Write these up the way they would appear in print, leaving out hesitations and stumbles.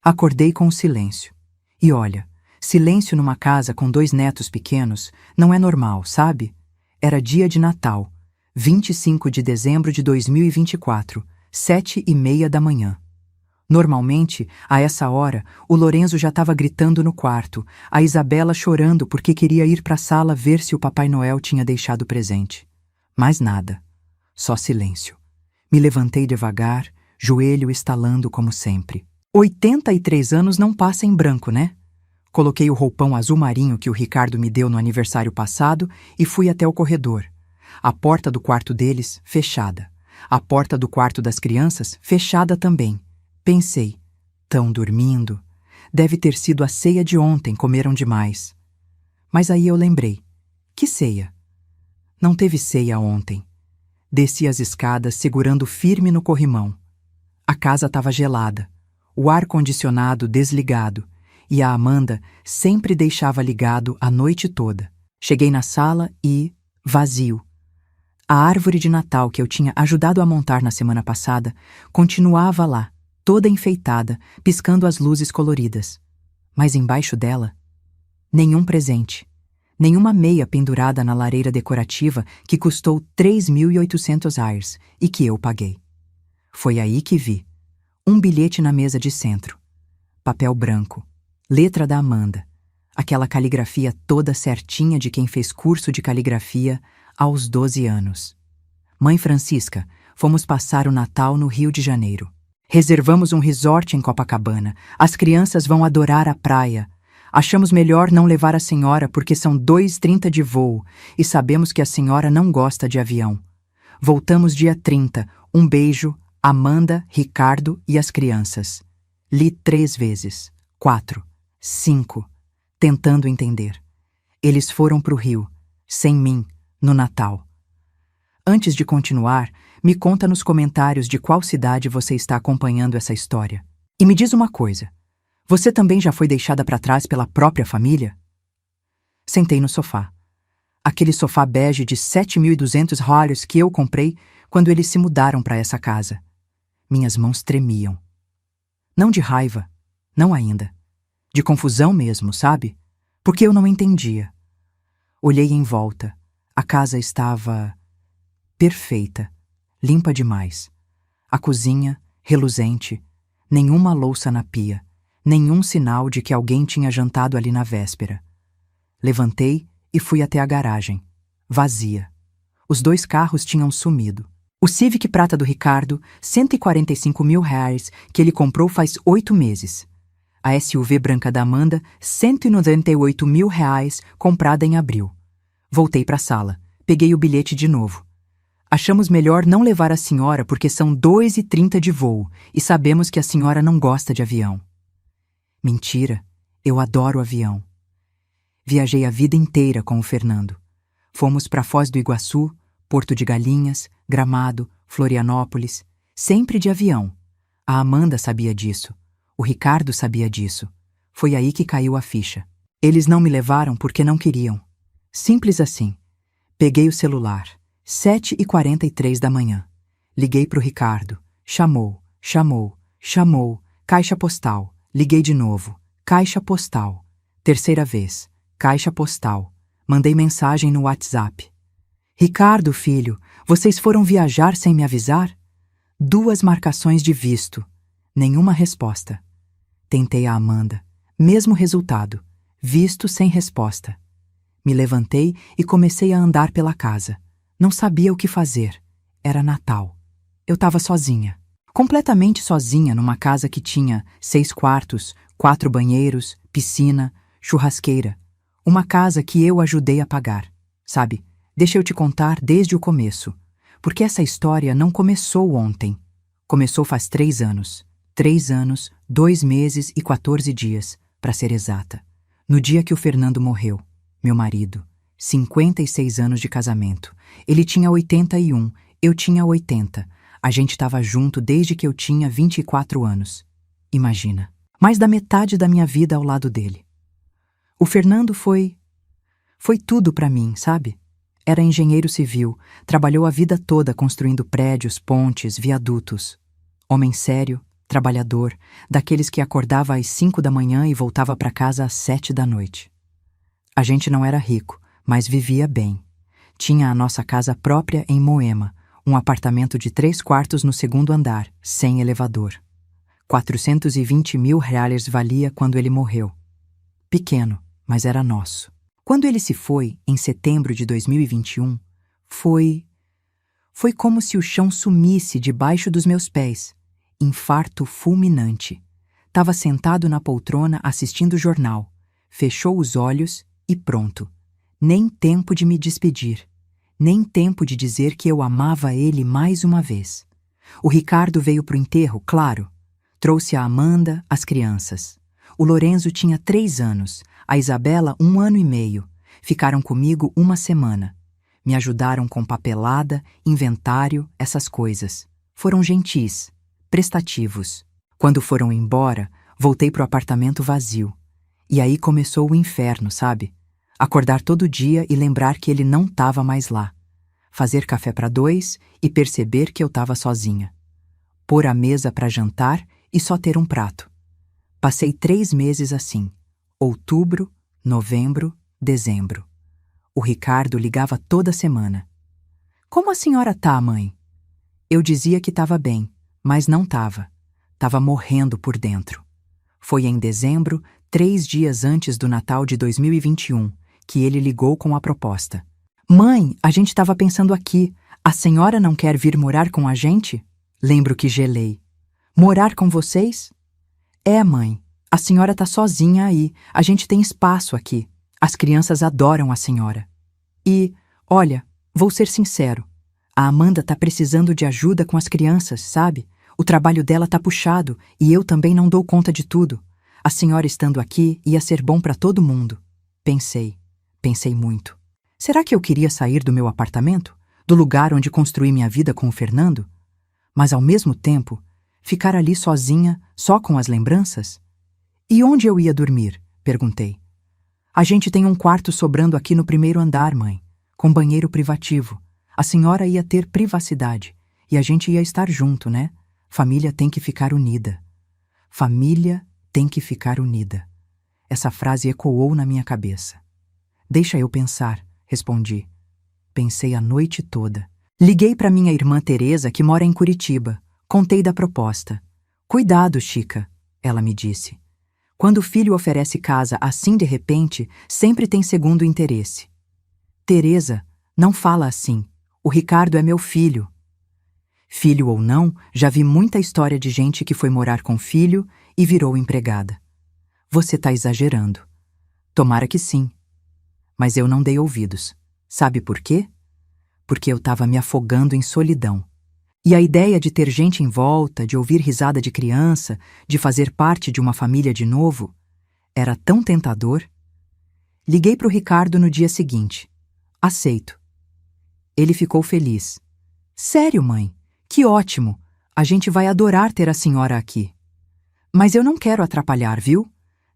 Acordei com o silêncio. E olha, silêncio numa casa com 2 netos pequenos não é normal, sabe? Era dia de Natal, 25 de dezembro de 2024, 7h30 da manhã. Normalmente, a essa hora, o Lorenzo já estava gritando no quarto, a Isabela chorando porque queria ir para a sala ver se o Papai Noel tinha deixado presente. Mas nada. Só silêncio. Me levantei devagar, joelho estalando como sempre. 83 anos não passa em branco, né? Coloquei o roupão azul marinho que o Ricardo me deu no aniversário passado e fui até o corredor. A porta do quarto deles, fechada. A porta do quarto das crianças, fechada também. Pensei, tão dormindo. Deve ter sido a ceia de ontem, comeram demais. Mas aí eu lembrei. Que ceia? Não teve ceia ontem. Desci as escadas segurando firme no corrimão. A casa estava gelada, o ar-condicionado desligado, e a Amanda sempre deixava ligado a noite toda. Cheguei na sala e... vazio. A árvore de Natal que eu tinha ajudado a montar na semana passada continuava lá, toda enfeitada, piscando as luzes coloridas. Mas embaixo dela, nenhum presente. Nenhuma meia pendurada na lareira decorativa que custou 3.800 ars e que eu paguei. Foi aí que vi. Um bilhete na mesa de centro. Papel branco. Letra da Amanda. Aquela caligrafia toda certinha de quem fez curso de caligrafia aos 12 anos. Mãe Francisca, fomos passar o Natal no Rio de Janeiro. Reservamos um resort em Copacabana. As crianças vão adorar a praia. Achamos melhor não levar a senhora porque são 2h30 de voo e sabemos que a senhora não gosta de avião. Voltamos dia 30. Um beijo, Amanda, Ricardo e as crianças. Li 3 vezes. 4. 5. Tentando entender. Eles foram pro Rio, sem mim, no Natal. Antes de continuar, me conta nos comentários de qual cidade você está acompanhando essa história. E me diz uma coisa. Você também já foi deixada para trás pela própria família? Sentei no sofá. Aquele sofá bege de 7.200 rolhos que eu comprei quando eles se mudaram para essa casa. Minhas mãos tremiam. Não de raiva, não ainda. De confusão mesmo, sabe? Porque eu não entendia. Olhei em volta. A casa estava... perfeita. Limpa demais. A cozinha, reluzente. Nenhuma louça na pia. Nenhum sinal de que alguém tinha jantado ali na véspera. Levantei e fui até a garagem. Vazia. Os 2 carros tinham sumido. O Civic prata do Ricardo, 145 mil reais, que ele comprou faz 8 meses. A SUV branca da Amanda, 198 mil reais, comprada em abril. Voltei para a sala. Peguei o bilhete de novo. Achamos melhor não levar a senhora porque são 2h30 de voo e sabemos que a senhora não gosta de avião. Mentira, eu adoro avião. Viajei a vida inteira com o Fernando. Fomos para Foz do Iguaçu, Porto de Galinhas, Gramado, Florianópolis, sempre de avião. A Amanda sabia disso. O Ricardo sabia disso. Foi aí que caiu a ficha. Eles não me levaram porque não queriam. Simples assim. Peguei o celular. 7h43 da manhã. Liguei pro Ricardo. Chamou. Caixa postal. Liguei de novo. Caixa postal. Terceira vez. Caixa postal. Mandei mensagem no WhatsApp. Ricardo, filho, vocês foram viajar sem me avisar? 2 marcações de visto. Nenhuma resposta. Tentei a Amanda. Mesmo resultado. Visto sem resposta. Me levantei e comecei a andar pela casa. Não sabia o que fazer. Era Natal. Eu estava sozinha. Completamente sozinha numa casa que tinha 6 quartos, 4 banheiros, piscina, churrasqueira. Uma casa que eu ajudei a pagar. Sabe, deixa eu te contar desde o começo. Porque essa história não começou ontem. Começou faz 3 anos. 3 anos, 2 meses e 14 dias, para ser exata. No dia que o Fernando morreu, meu marido. 56 anos de casamento. Ele tinha 81, eu tinha 80. A gente estava junto desde que eu tinha 24 anos. Imagina, mais da metade da minha vida ao lado dele. O Fernando foi tudo para mim, sabe? Era engenheiro civil, trabalhou a vida toda construindo prédios, pontes, viadutos. Homem sério, trabalhador, daqueles que acordava às 5 da manhã e voltava para casa às 7 da noite. A gente não era rico, mas vivia bem. Tinha a nossa casa própria em Moema, um apartamento de 3 quartos no segundo andar, sem elevador. 420 mil reais valia quando ele morreu. Pequeno, mas era nosso. Quando ele se foi, em setembro de 2021, foi como se o chão sumisse debaixo dos meus pés. Infarto fulminante. Tava sentado na poltrona assistindo o jornal. Fechou os olhos e pronto. Nem tempo de me despedir. Nem tempo de dizer que eu amava ele mais uma vez. O Ricardo veio pro enterro, claro. Trouxe a Amanda, as crianças. O Lorenzo tinha 3 anos, a Isabela 1 ano e meio. Ficaram comigo 1 semana. Me ajudaram com papelada, inventário, essas coisas. Foram gentis, prestativos. Quando foram embora, voltei pro apartamento vazio. E aí começou o inferno, sabe? Acordar todo dia e lembrar que ele não estava mais lá. Fazer café para 2 e perceber que eu estava sozinha. Pôr a mesa para jantar e só ter um prato. Passei 3 meses assim. Outubro, novembro, dezembro. O Ricardo ligava toda semana. Como a senhora tá, mãe? Eu dizia que estava bem, mas não estava. Estava morrendo por dentro. Foi em dezembro, 3 dias antes do Natal de 2021, que ele ligou com a proposta. Mãe, a gente estava pensando aqui. A senhora não quer vir morar com a gente? Lembro que gelei. Morar com vocês? É, mãe. A senhora tá sozinha aí. A gente tem espaço aqui. As crianças adoram a senhora. E, olha, vou ser sincero. A Amanda tá precisando de ajuda com as crianças, sabe? O trabalho dela tá puxado e eu também não dou conta de tudo. A senhora estando aqui ia ser bom para todo mundo. Pensei muito. Será que eu queria sair do meu apartamento? Do lugar onde construí minha vida com o Fernando? Mas, ao mesmo tempo, ficar ali sozinha, só com as lembranças? E onde eu ia dormir? Perguntei. A gente tem um quarto sobrando aqui no primeiro andar, mãe, com banheiro privativo. A senhora ia ter privacidade e a gente ia estar junto, né? Família tem que ficar unida. Família tem que ficar unida. Essa frase ecoou na minha cabeça. Deixa eu pensar, respondi. Pensei a noite toda. Liguei para minha irmã Teresa, que mora em Curitiba. Contei da proposta. Cuidado, Chica, ela me disse. Quando o filho oferece casa assim de repente, sempre tem segundo interesse. Teresa, não fala assim. O Ricardo é meu filho. Filho ou não, já vi muita história de gente que foi morar com filho e virou empregada. Você tá exagerando. Tomara que sim. Mas eu não dei ouvidos. Sabe por quê? Porque eu estava me afogando em solidão. E a ideia de ter gente em volta, de ouvir risada de criança, de fazer parte de uma família de novo, era tão tentador. Liguei para o Ricardo no dia seguinte. Aceito. Ele ficou feliz. Sério, mãe? Que ótimo! A gente vai adorar ter a senhora aqui. Mas eu não quero atrapalhar, viu?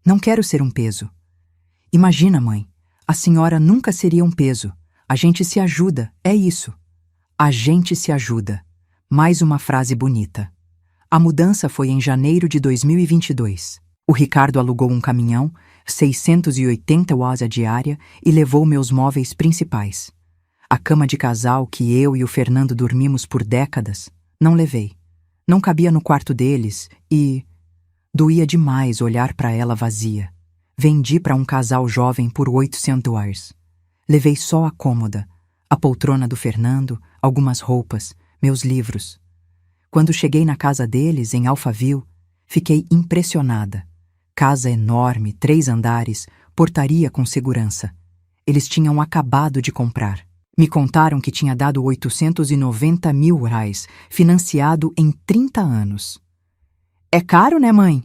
Não quero ser um peso. Imagina, mãe, a senhora nunca seria um peso. A gente se ajuda, é isso. A gente se ajuda. Mais uma frase bonita. A mudança foi em janeiro de 2022. O Ricardo alugou um caminhão, 680 USD a diária, e levou meus móveis principais. A cama de casal que eu e o Fernando dormimos por décadas, não levei. Não cabia no quarto deles e... doía demais olhar para ela vazia. Vendi para um casal jovem por $800. Levei só a cômoda, a poltrona do Fernando, algumas roupas, meus livros. Quando cheguei na casa deles, em Alphaville, fiquei impressionada. Casa enorme, 3 andares, portaria com segurança. Eles tinham acabado de comprar. Me contaram que tinha dado R$890 mil, financiado em 30 anos. É caro, né, mãe?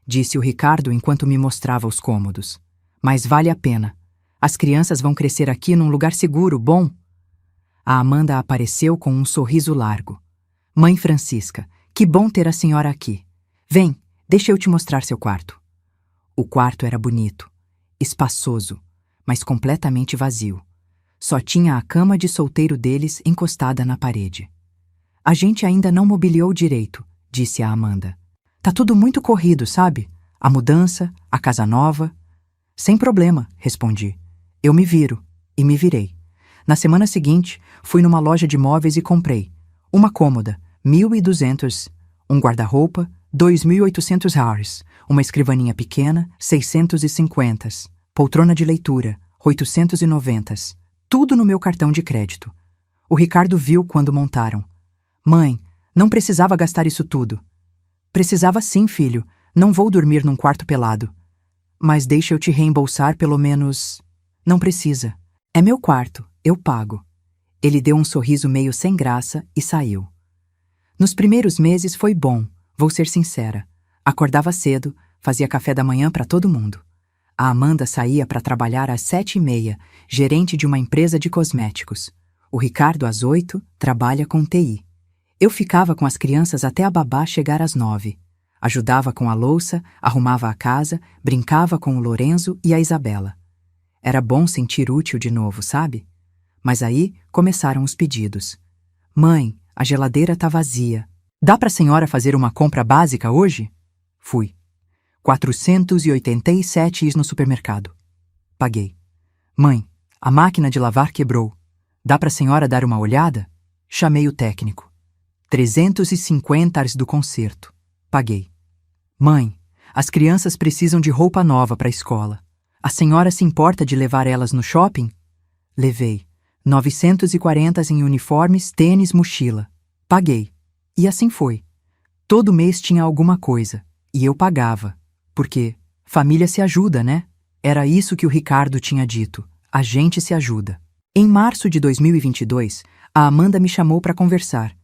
Disse o Ricardo enquanto me mostrava os cômodos. Mas vale a pena. As crianças vão crescer aqui num lugar seguro, bom? A Amanda apareceu com um sorriso largo. Mãe Francisca, que bom ter a senhora aqui. Vem, deixa eu te mostrar seu quarto. O quarto era bonito, espaçoso, mas completamente vazio. Só tinha a cama de solteiro deles encostada na parede. A gente ainda não mobiliou direito, disse a Amanda. Tá tudo muito corrido, sabe? A mudança, a casa nova. Sem problema, respondi. Eu me viro. E me virei. Na semana seguinte, fui numa loja de móveis e comprei uma cômoda, 1.200, um guarda-roupa, 2.800 reais, uma escrivaninha pequena, 650, poltrona de leitura, 890, tudo no meu cartão de crédito. O Ricardo viu quando montaram. Mãe, não precisava gastar isso tudo. Precisava sim, filho. Não vou dormir num quarto pelado. Mas deixa eu te reembolsar pelo menos... Não precisa. É meu quarto, eu pago. Ele deu um sorriso meio sem graça e saiu. Nos primeiros meses foi bom, vou ser sincera. Acordava cedo, fazia café da manhã para todo mundo. A Amanda saía para trabalhar às 7h30, gerente de uma empresa de cosméticos. O Ricardo, às 8h, trabalha com TI. Eu ficava com as crianças até a babá chegar às 9h. Ajudava com a louça, arrumava a casa, brincava com o Lorenzo e a Isabela. Era bom sentir útil de novo, sabe? Mas aí começaram os pedidos. Mãe, a geladeira tá vazia. Dá pra senhora fazer uma compra básica hoje? Fui. 487 no supermercado. Paguei. Mãe, a máquina de lavar quebrou. Dá pra senhora dar uma olhada? Chamei o técnico. 350 do conserto. Paguei. Mãe, as crianças precisam de roupa nova para a escola. A senhora se importa de levar elas no shopping? Levei. 940 em uniformes, tênis, mochila. Paguei. E assim foi. Todo mês tinha alguma coisa. E eu pagava. Porque família se ajuda, né? Era isso que o Ricardo tinha dito. A gente se ajuda. Em março de 2022, a Amanda me chamou para conversar.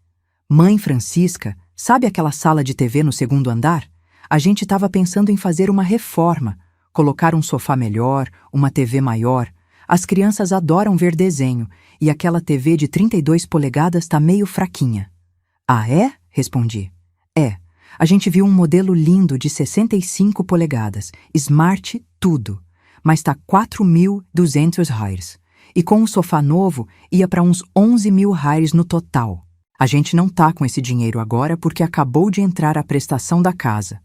Mãe Francisca, sabe aquela sala de TV no segundo andar? A gente estava pensando em fazer uma reforma, colocar um sofá melhor, uma TV maior. As crianças adoram ver desenho e aquela TV de 32 polegadas tá meio fraquinha. Ah, é? Respondi. É. A gente viu um modelo lindo de 65 polegadas, Smart tudo, mas tá 4.200 reais. E com um sofá novo, ia para uns 11.000 reais no total. A gente não tá com esse dinheiro agora porque acabou de entrar a prestação da casa.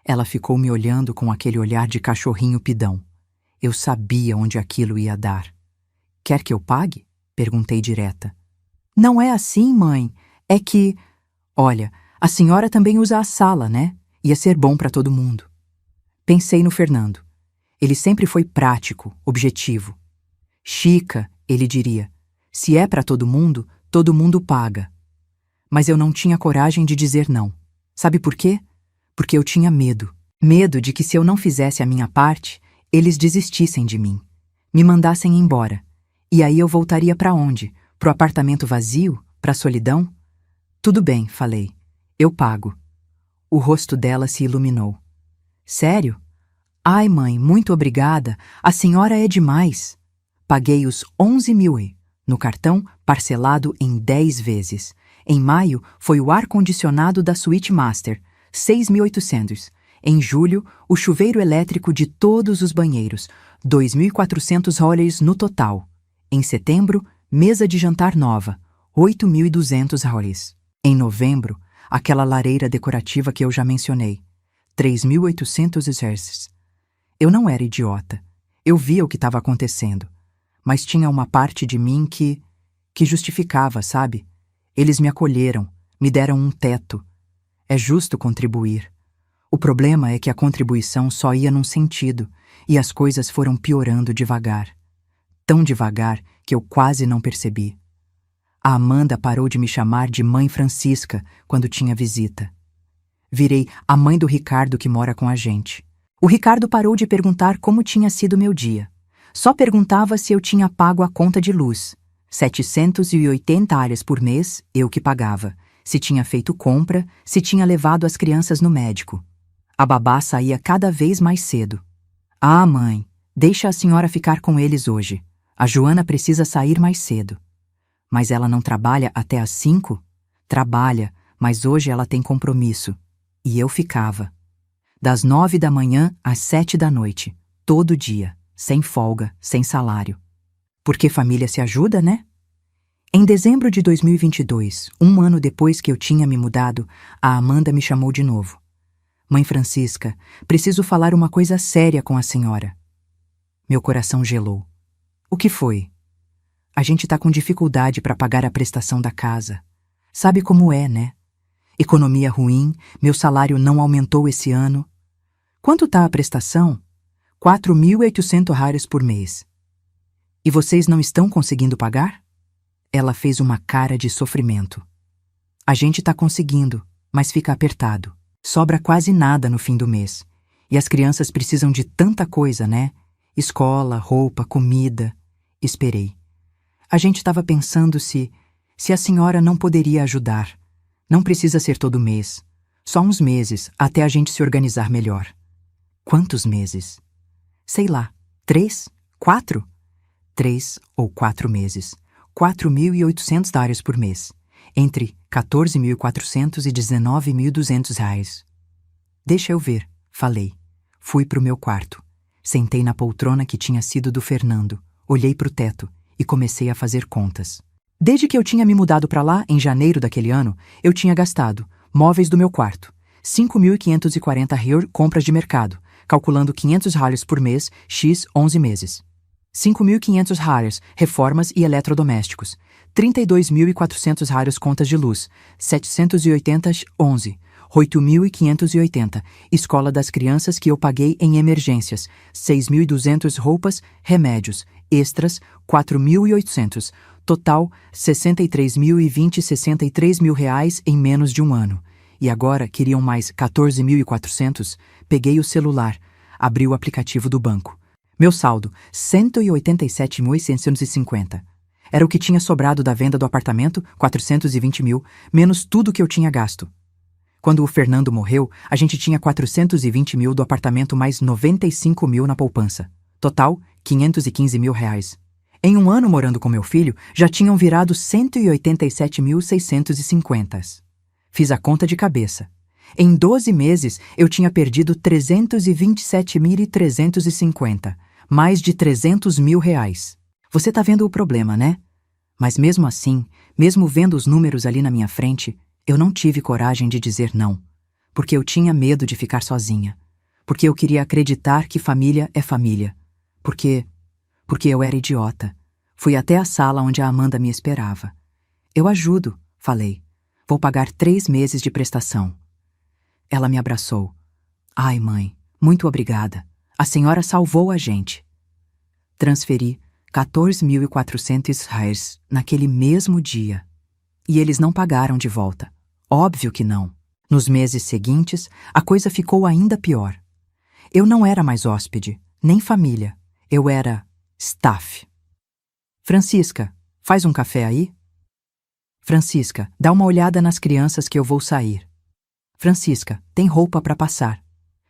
Ela ficou me olhando com aquele olhar de cachorrinho pidão. Eu sabia onde aquilo ia dar. Quer que eu pague? Perguntei direta. Não é assim, mãe. É que... Olha, a senhora também usa a sala, né? Ia ser bom para todo mundo. Pensei no Fernando. Ele sempre foi prático, objetivo. Chica, ele diria. Se é para todo mundo paga. Mas eu não tinha coragem de dizer não. Sabe por quê? Porque eu tinha medo. Medo de que se eu não fizesse a minha parte, eles desistissem de mim. Me mandassem embora. E aí eu voltaria para onde? Pro apartamento vazio? Pra solidão? Tudo bem, falei. Eu pago. O rosto dela se iluminou. Sério? Ai, mãe, muito obrigada. A senhora é demais. Paguei os 11.000 no cartão, parcelado em 10 vezes. Em maio, foi o ar-condicionado da Suite Master, 6.800. Em julho, o chuveiro elétrico de todos os banheiros, 2.400 reais no total. Em setembro, mesa de jantar nova, 8.200 reais. Em novembro, aquela lareira decorativa que eu já mencionei, 3.800 reais. Eu não era idiota. Eu via o que estava acontecendo. Mas tinha uma parte de mim que justificava, sabe? Eles me acolheram, me deram um teto. É justo contribuir. O problema é que a contribuição só ia num sentido, e as coisas foram piorando devagar. Tão devagar que eu quase não percebi. A Amanda parou de me chamar de Mãe Francisca quando tinha visita. Virei a mãe do Ricardo que mora com a gente. O Ricardo parou de perguntar como tinha sido meu dia. Só perguntava se eu tinha pago a conta de luz. 780 reais por mês, eu que pagava. Se tinha feito compra, se tinha levado as crianças no médico. A babá saía cada vez mais cedo. Ah, mãe, deixa a senhora ficar com eles hoje. A Joana precisa sair mais cedo. Mas ela não trabalha até às 5? Trabalha, mas hoje ela tem compromisso. E eu ficava. Das 9 da manhã às 7 da noite, todo dia, sem folga, sem salário. Porque família se ajuda, né? Em dezembro de 2022, um ano depois que eu tinha me mudado, a Amanda me chamou de novo. Mãe Francisca, preciso falar uma coisa séria com a senhora. Meu coração gelou. O que foi? A gente tá com dificuldade para pagar a prestação da casa. Sabe como é, né? Economia ruim, meu salário não aumentou esse ano. Quanto tá a prestação? 4.800 reais por mês. E vocês não estão conseguindo pagar? Ela fez uma cara de sofrimento. A gente tá conseguindo, mas fica apertado. Sobra quase nada no fim do mês. E as crianças precisam de tanta coisa, né? Escola, roupa, comida. Esperei. A gente estava pensando se a senhora não poderia ajudar. Não precisa ser todo mês. Só uns meses, até a gente se organizar melhor. Quantos meses? Sei lá, 3? 4? 3 ou 4 meses. 4.800 reais por mês. Entre 14.400 e 19.200 reais. Deixa eu ver, falei. Fui pro meu quarto. Sentei na poltrona que tinha sido do Fernando. Olhei pro teto e comecei a fazer contas. Desde que eu tinha me mudado para lá, em janeiro daquele ano, eu tinha gastado móveis do meu quarto, 5.540 reais compras de mercado, calculando 500 reais por mês, x 11 meses. 5.500 reais reformas e eletrodomésticos, 32.400 reais contas de luz, 780 11, 8.580 escola das crianças que eu paguei em emergências, 6.200 roupas, remédios, extras, 4.800, total 63 mil reais em menos de um ano. E agora queriam mais 14.400, peguei o celular, abri o aplicativo do banco. Meu saldo, 187.650. Era o que tinha sobrado da venda do apartamento, 420 mil, menos tudo que eu tinha gasto. Quando o Fernando morreu, a gente tinha 420 mil do apartamento mais 95 mil na poupança. Total, 515 mil reais. Em um ano morando com meu filho, já tinham virado 187.650. Fiz a conta de cabeça. Em 12 meses, eu tinha perdido 327.350, mais de 300 mil reais. Você tá vendo o problema, né? Mas mesmo assim, mesmo vendo os números ali na minha frente, eu não tive coragem de dizer não, porque eu tinha medo de ficar sozinha, porque eu queria acreditar que família é família, porque eu era idiota. Fui até a sala onde a Amanda me esperava. Eu ajudo, falei. Vou pagar 3 meses de prestação. Ela me abraçou. Ai, mãe, muito obrigada. A senhora salvou a gente. Transferi 14.400 reais naquele mesmo dia. E eles não pagaram de volta. Óbvio que não. Nos meses seguintes, a coisa ficou ainda pior. Eu não era mais hóspede, nem família. Eu era staff. Francisca, faz um café aí? Francisca, dá uma olhada nas crianças que eu vou sair. Francisca, tem roupa para passar.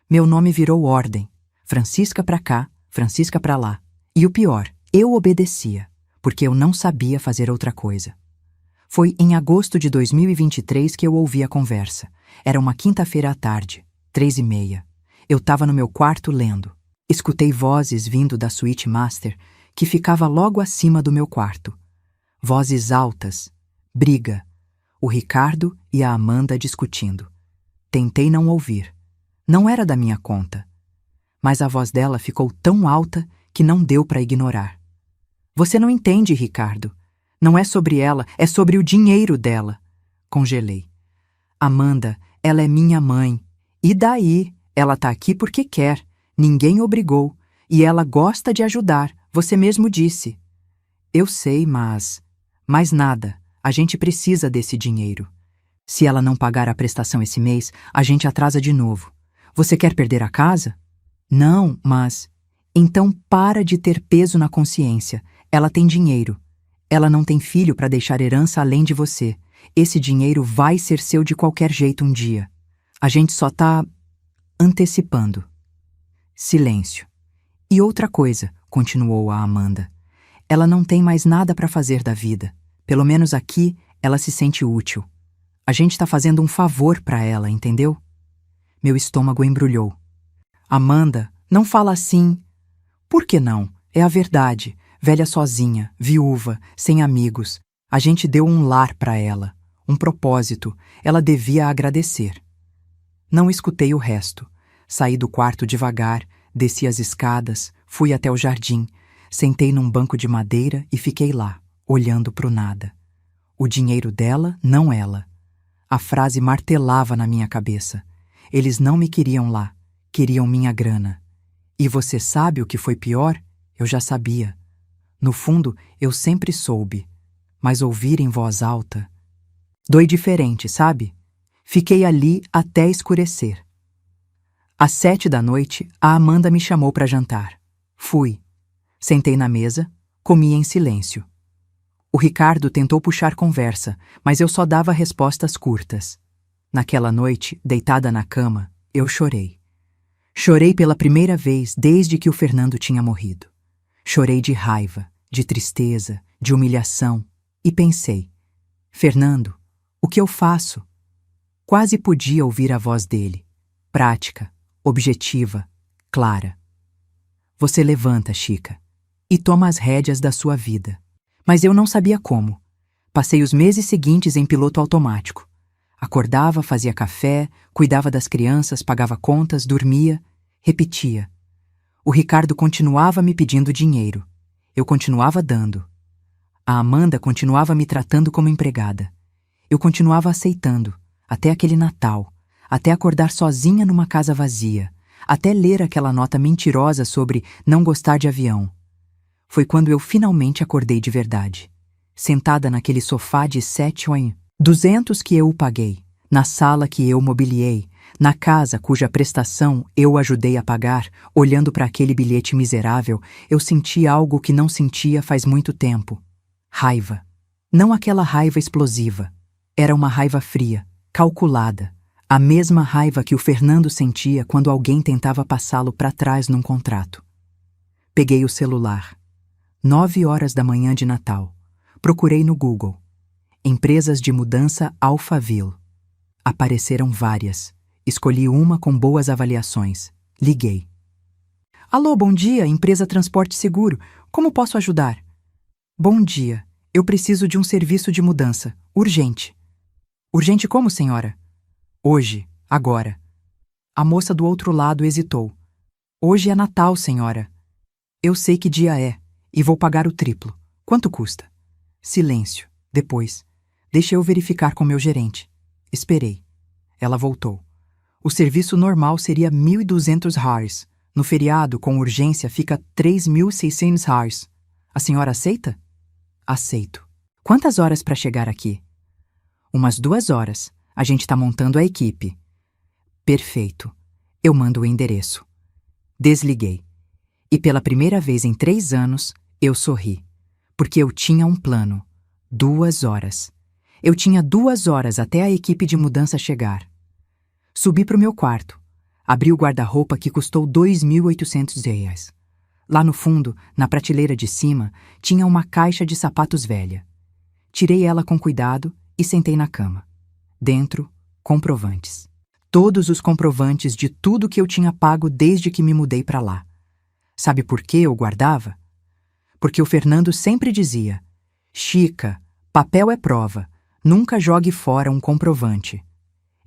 Meu nome virou ordem. Francisca pra cá, Francisca pra lá. E o pior, eu obedecia, porque eu não sabia fazer outra coisa. Foi em agosto de 2023 que eu ouvi a conversa. Era uma quinta-feira à tarde, 3h30. Eu estava no meu quarto lendo. Escutei vozes vindo da suíte master, que ficava logo acima do meu quarto. Vozes altas, briga. O Ricardo e a Amanda discutindo. Tentei não ouvir. Não era da minha conta. Mas a voz dela ficou tão alta que não deu para ignorar. Você não entende, Ricardo. Não é sobre ela, é sobre o dinheiro dela. Congelei. Amanda, ela é minha mãe. E daí? Ela tá aqui porque quer. Ninguém obrigou. E ela gosta de ajudar. Você mesmo disse. Eu sei, mas... Mais nada. A gente precisa desse dinheiro. Se ela não pagar a prestação esse mês, a gente atrasa de novo. Você quer perder a casa? Não, mas... Então para de ter peso na consciência. Ela tem dinheiro. Ela não tem filho para deixar herança além de você. Esse dinheiro vai ser seu de qualquer jeito um dia. A gente só tá antecipando. Silêncio. E outra coisa, continuou a Amanda. Ela não tem mais nada para fazer da vida. Pelo menos aqui, ela se sente útil. A gente tá fazendo um favor para ela, entendeu? Meu estômago embrulhou. Amanda, não fala assim. Por que não? É a verdade. Velha sozinha, viúva, sem amigos. A gente deu um lar para ela, um propósito. Ela devia agradecer. Não escutei o resto. Saí do quarto devagar, desci as escadas, fui até o jardim, sentei num banco de madeira e fiquei lá, olhando pro nada. O dinheiro dela, não ela. A frase martelava na minha cabeça. Eles não me queriam lá, queriam minha grana. E você sabe o que foi pior? Eu já sabia. No fundo, eu sempre soube. Mas ouvir em voz alta... Doi diferente, sabe? Fiquei ali até escurecer. Às 7 da noite, a Amanda me chamou para jantar. Fui. Sentei na mesa, comi em silêncio. O Ricardo tentou puxar conversa, mas eu só dava respostas curtas. Naquela noite, deitada na cama, eu chorei. Chorei pela primeira vez desde que o Fernando tinha morrido. Chorei de raiva, de tristeza, de humilhação e pensei: Fernando, o que eu faço? Quase podia ouvir a voz dele, prática, objetiva, clara. Você levanta, Chica, e toma as rédeas da sua vida. Mas eu não sabia como. Passei os meses seguintes em piloto automático. Acordava, fazia café, cuidava das crianças, pagava contas, dormia, repetia. O Ricardo continuava me pedindo dinheiro. Eu continuava dando. A Amanda continuava me tratando como empregada. Eu continuava aceitando, até aquele Natal, até acordar sozinha numa casa vazia, até ler aquela nota mentirosa sobre não gostar de avião. Foi quando eu finalmente acordei de verdade. Sentada naquele sofá de 7.200 que eu o paguei, na sala que eu mobiliei, na casa cuja prestação eu ajudei a pagar, olhando para aquele bilhete miserável, eu senti algo que não sentia faz muito tempo. Raiva. Não aquela raiva explosiva. Era uma raiva fria, calculada. A mesma raiva que o Fernando sentia quando alguém tentava passá-lo para trás num contrato. Peguei o celular. 9 horas da manhã de Natal. Procurei no Google. Empresas de mudança Alphaville. Apareceram várias. Escolhi uma com boas avaliações. Liguei. Alô, bom dia, empresa Transporte Seguro. Como posso ajudar? Bom dia. Eu preciso de um serviço de mudança. Urgente. Urgente como, senhora? Hoje. Agora. A moça do outro lado hesitou. Hoje é Natal, senhora. Eu sei que dia é, e vou pagar o triplo. Quanto custa? Silêncio. Depois. Deixa eu verificar com meu gerente. Esperei. Ela voltou. O serviço normal seria 1.200 reais. No feriado, com urgência, fica 3.600 reais. A senhora aceita? Aceito. Quantas horas para chegar aqui? Umas 2 horas. A gente tá montando a equipe. Perfeito. Eu mando o endereço. Desliguei. E pela primeira vez em 3 anos, eu sorri. Porque eu tinha um plano. 2 horas. Eu tinha 2 horas até a equipe de mudança chegar. Subi pro meu quarto. Abri o guarda-roupa que custou 2.800 reais. Lá no fundo, na prateleira de cima, tinha uma caixa de sapatos velha. Tirei ela com cuidado e sentei na cama. Dentro, comprovantes. Todos os comprovantes de tudo que eu tinha pago desde que me mudei para lá. Sabe por que eu guardava? Porque o Fernando sempre dizia: Chica, papel é prova, nunca jogue fora um comprovante.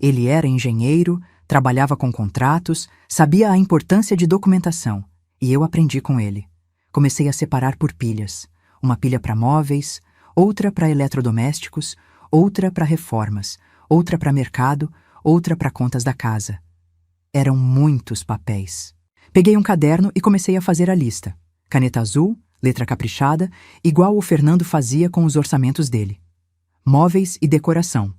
Ele era engenheiro, trabalhava com contratos, sabia a importância de documentação, e eu aprendi com ele. Comecei a separar por pilhas. Uma pilha para móveis, outra para eletrodomésticos, outra para reformas, outra para mercado, outra para contas da casa. Eram muitos papéis. Peguei um caderno e comecei a fazer a lista. Caneta azul, letra caprichada, igual o Fernando fazia com os orçamentos dele. Móveis e decoração.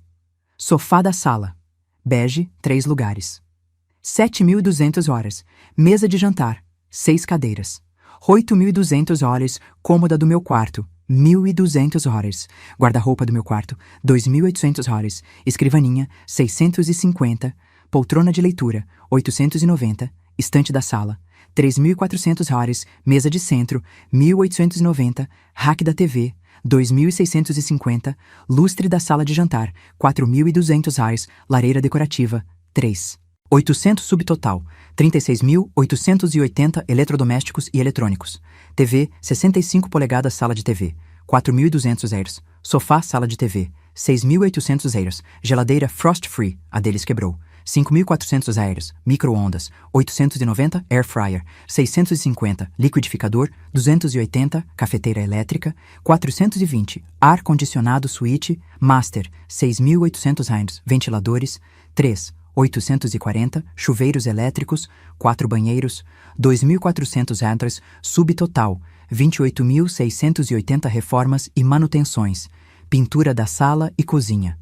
Sofá da sala. Bege, 3 lugares. 7.200 horas. Mesa de jantar. 6 cadeiras. 8.200 horas. Cômoda do meu quarto. 1.200 horas. Guarda-roupa do meu quarto. 2.800 horas. Escrivaninha. 650. Poltrona de leitura. 890. Estante da sala. 3.400 horas. Mesa de centro. 1.890. Rack da TV. 2.650, lustre da sala de jantar, 4.200 reais, lareira decorativa, 3. 800 subtotal, 36.880 eletrodomésticos e eletrônicos. TV, 65 polegadas sala de TV, 4.200 euros. Sofá, sala de TV, 6.800 euros. Geladeira Frost Free, a deles quebrou, 5.400 aéreos, micro-ondas, 890 air fryer, 650 liquidificador, 280 cafeteira elétrica, 420 ar-condicionado suíte, master, 6.800 ventiladores, 840 chuveiros elétricos, 4 banheiros, 2.400 subtotal, 28.680 reformas e manutenções, pintura da sala e cozinha,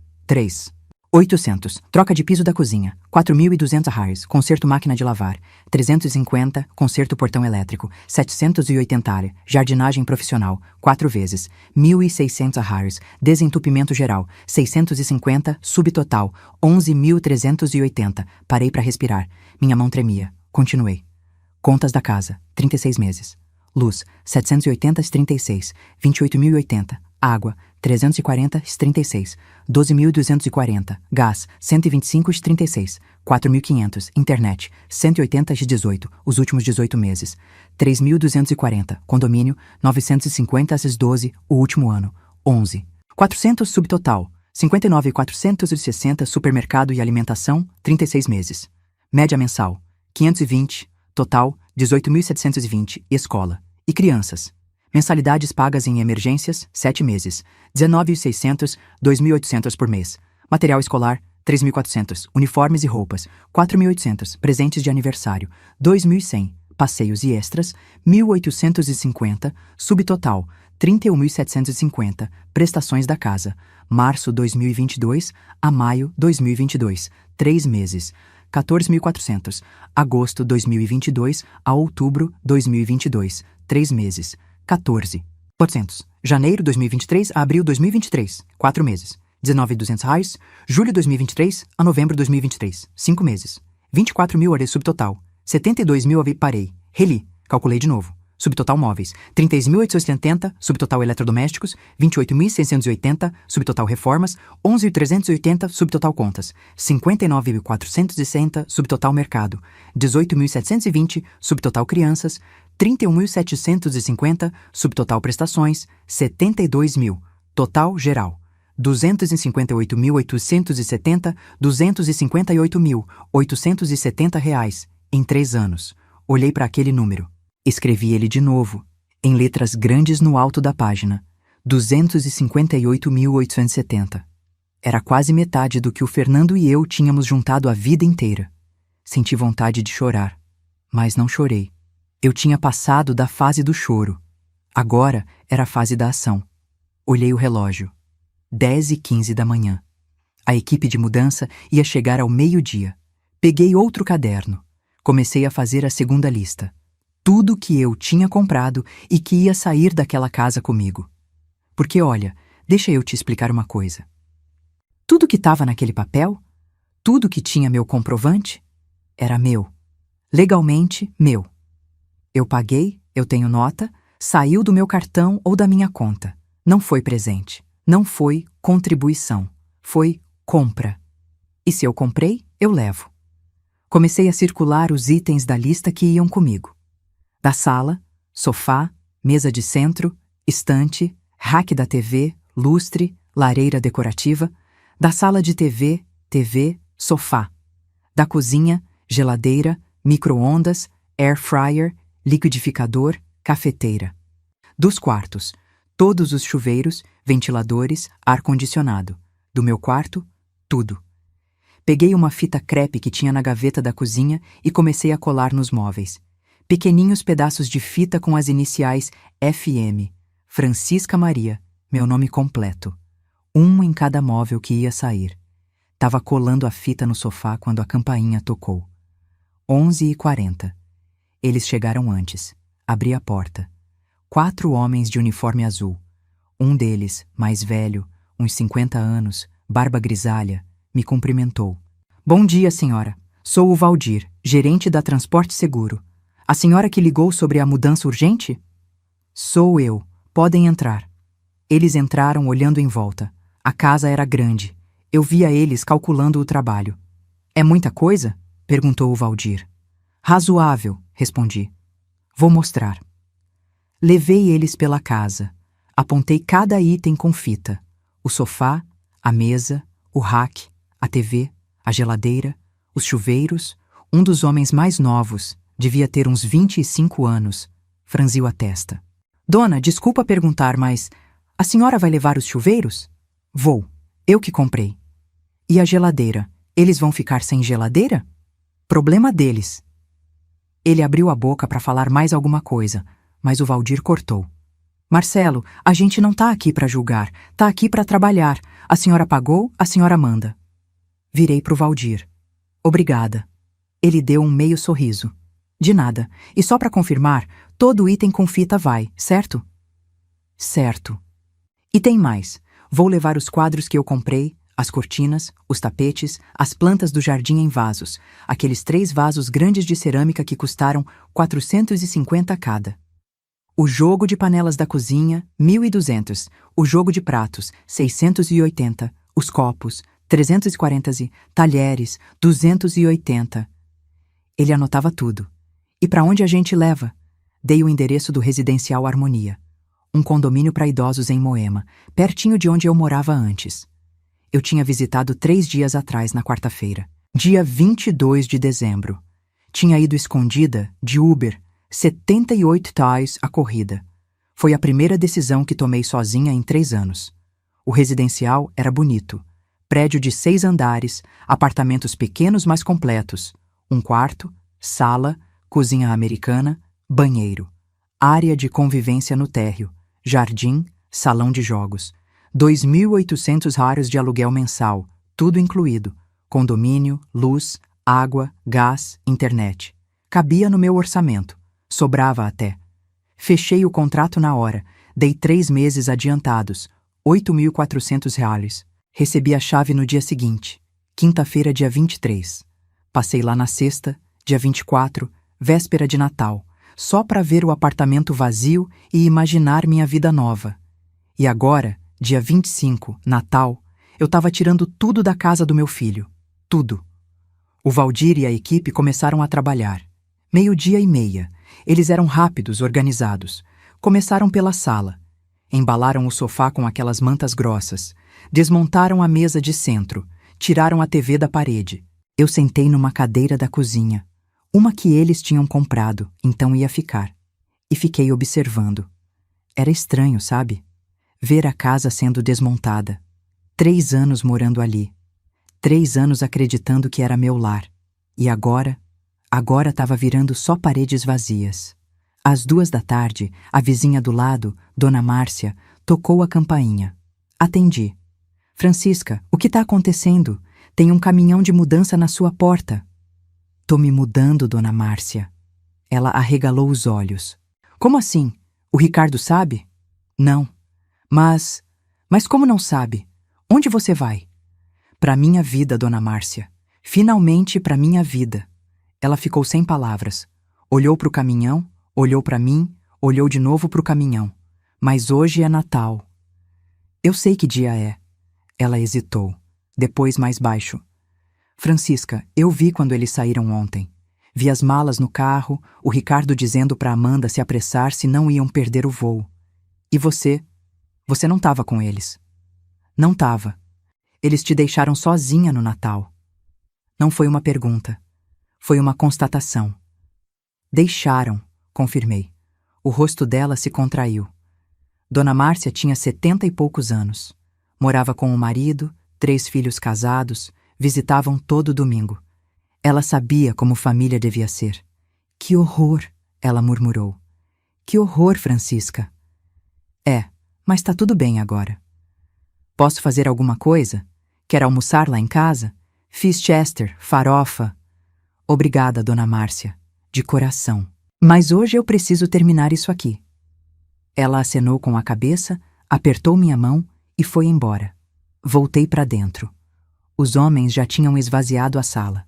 800, troca de piso da cozinha, 4.200 conserto máquina de lavar, 350, conserto portão elétrico, 780 jardinagem profissional, 4 vezes, 1.600 desentupimento geral, 650, subtotal, 11.380, parei para respirar, minha mão tremia, continuei. Contas da casa, 36 meses. Luz, 780/36, 28.080. Água, 340/36, 12.240. Gás, 125/36, 4.500. Internet, 180/18, os últimos 18 meses. 3.240. Condomínio, 950/12, o último ano. 11. 400 subtotal, 59.460 supermercado e alimentação, 36 meses. Média mensal, 520. Total, 18.720. Escola. E crianças. Mensalidades pagas em emergências, 7 meses. 19.600, 2.800 por mês. Material escolar, 3.400. Uniformes e roupas, 4.800. Presentes de aniversário, 2.100. Passeios e extras, 1.850. Subtotal, 31.750. Prestações da casa. Março 2022 a maio 2022. 3 meses. 14.400. Agosto 2022 a outubro 2022. 3 meses. 14.400. Janeiro 2023 a abril 2023. 4 meses. 19.200. Julho 2023 a novembro 2023. 5 meses. 24.000 subtotal. 72.000 parei. Reli. Calculei de novo. Subtotal móveis. 36.880. Subtotal eletrodomésticos. 28.680. Subtotal reformas. 11.380. Subtotal contas. 59.460. Subtotal mercado. 18.720. Subtotal crianças. 31.750. Subtotal prestações. 72.000. Total geral. 258.870. 258.870 reais. Em 3 anos. Olhei para aquele número. Escrevi ele de novo, em letras grandes no alto da página. 258.870. Era quase metade do que o Fernando e eu tínhamos juntado a vida inteira. Senti vontade de chorar, mas não chorei. Eu tinha passado da fase do choro. Agora era a fase da ação. Olhei o relógio. 10h15 da manhã. A equipe de mudança ia chegar ao meio-dia. Peguei outro caderno. Comecei a fazer a segunda lista. Tudo que eu tinha comprado e que ia sair daquela casa comigo. Porque, olha, deixa eu te explicar uma coisa. Tudo que estava naquele papel, tudo que tinha meu comprovante, era meu. Legalmente meu. Eu paguei, eu tenho nota, saiu do meu cartão ou da minha conta. Não foi presente, não foi contribuição, foi compra. E se eu comprei, eu levo. Comecei a circular os itens da lista que iam comigo. Da sala, sofá, mesa de centro, estante, rack da TV, lustre, lareira decorativa. Da sala de TV, sofá. Da cozinha, geladeira, micro-ondas, air fryer, liquidificador, cafeteira. Dos quartos, todos os chuveiros, ventiladores, ar-condicionado. Do meu quarto, tudo. Peguei uma fita crepe que tinha na gaveta da cozinha e comecei a colar nos móveis. Pequeninhos pedaços de fita com as iniciais FM, Francisca Maria, meu nome completo. Um em cada móvel que ia sair. Tava colando a fita no sofá quando a campainha tocou. 11h40. Eles chegaram antes. Abri a porta. 4 homens de uniforme azul. Um deles, mais velho, uns 50 anos, barba grisalha, me cumprimentou. Bom dia, senhora. Sou o Valdir, gerente da Transporte Seguro. A senhora que ligou sobre a mudança urgente? Sou eu. Podem entrar. Eles entraram olhando em volta. A casa era grande. Eu via eles calculando o trabalho. É muita coisa? Perguntou o Valdir. Razoável, respondi. Vou mostrar. Levei eles pela casa. Apontei cada item com fita. O sofá, a mesa, o rack, a TV, a geladeira, os chuveiros, um dos homens mais novos, devia ter uns 25 anos, franziu a testa. Dona, desculpa perguntar, mas a senhora vai levar os chuveiros? Vou, eu que comprei. E a geladeira, eles vão ficar sem geladeira? Problema deles. Ele abriu a boca para falar mais alguma coisa, mas o Valdir cortou. Marcelo, a gente não tá aqui para julgar, tá aqui para trabalhar. A senhora pagou, a senhora manda. Virei pro Valdir. Obrigada. Ele deu um meio sorriso. De nada. E só para confirmar, todo item com fita vai, certo? Certo. E tem mais. Vou levar os quadros que eu comprei, as cortinas, os tapetes, as plantas do jardim em vasos, aqueles 3 vasos grandes de cerâmica que custaram 450 cada. O jogo de panelas da cozinha, 1.200. O jogo de pratos, 680. Os copos, 340. Talheres, 280. Ele anotava tudo. E para onde a gente leva? Dei o endereço do Residencial Harmonia, um condomínio para idosos em Moema, pertinho de onde eu morava antes. Eu tinha visitado 3 dias atrás, na quarta-feira, dia 22 de dezembro. Tinha ido escondida, de Uber, 78 tais a corrida. Foi a primeira decisão que tomei sozinha em 3 anos. O residencial era bonito. Prédio de 6 andares, apartamentos pequenos mas completos. Um quarto, sala, cozinha americana, banheiro. Área de convivência no térreo. Jardim, salão de jogos. 2.800 raros de aluguel mensal, tudo incluído. Condomínio, luz, água, gás, internet. Cabia no meu orçamento. Sobrava até. Fechei o contrato na hora. Dei 3 meses adiantados. 8.400 reais. Recebi a chave no dia seguinte. Quinta-feira, dia 23. Passei lá na sexta, dia 24, véspera de Natal, só para ver o apartamento vazio e imaginar minha vida nova. E agora, dia 25, Natal, eu estava tirando tudo da casa do meu filho. Tudo. O Valdir e a equipe começaram a trabalhar. 12:30. Eles eram rápidos, organizados. Começaram pela sala. Embalaram o sofá com aquelas mantas grossas. Desmontaram a mesa de centro. Tiraram a TV da parede. Eu sentei numa cadeira da cozinha. Uma que eles tinham comprado, então ia ficar. E fiquei observando. Era estranho, sabe? Ver a casa sendo desmontada. 3 anos morando ali. 3 anos acreditando que era meu lar. E agora estava virando só paredes vazias. Às 2 da tarde, a vizinha do lado, Dona Márcia, tocou a campainha. Atendi. Francisca, o que está acontecendo? Tem um caminhão de mudança na sua porta. Tô me mudando, Dona Márcia. Ela arregalou os olhos. Como assim? O Ricardo sabe? Não. Mas como não sabe? Onde você vai? Pra minha vida, Dona Márcia. Finalmente pra minha vida. Ela ficou sem palavras. Olhou pro caminhão, olhou pra mim, olhou de novo pro caminhão. Mas hoje é Natal. Eu sei que dia é. Ela hesitou. Depois mais baixo. Francisca, eu vi quando eles saíram ontem. Vi as malas no carro, o Ricardo dizendo pra Amanda se apressar se não iam perder o voo. E você? Você não estava com eles. Não estava. Eles te deixaram sozinha no Natal. Não foi uma pergunta. Foi uma constatação. Deixaram, confirmei. O rosto dela se contraiu. Dona Márcia tinha 70 e poucos anos. Morava com o marido, 3 filhos casados, visitavam todo domingo. Ela sabia como família devia ser. Que horror, ela murmurou. Que horror, Francisca. É, mas tá tudo bem agora. Posso fazer alguma coisa? Quer almoçar lá em casa? Fiz Chester, farofa. Obrigada, Dona Márcia, de coração. Mas hoje eu preciso terminar isso aqui. Ela acenou com a cabeça, apertou minha mão e foi embora. Voltei para dentro. Os homens já tinham esvaziado a sala.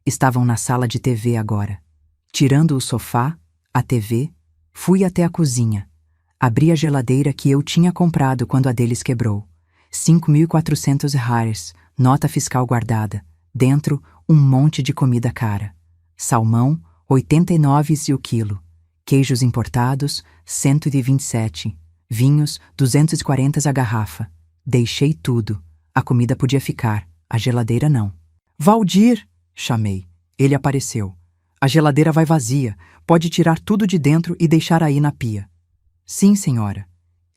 Estavam na sala de TV agora. Tirando o sofá, a TV, fui até a cozinha. Abri a geladeira que eu tinha comprado quando a deles quebrou. 5.400 reais, nota fiscal guardada. Dentro, um monte de comida cara. Salmão, 89 o quilo. Queijos importados, 127. Vinhos, 240 a garrafa. Deixei tudo. A comida podia ficar, a geladeira não. Valdir! Chamei. Ele apareceu. A geladeira vai vazia. Pode tirar tudo de dentro e deixar aí na pia. Sim, senhora.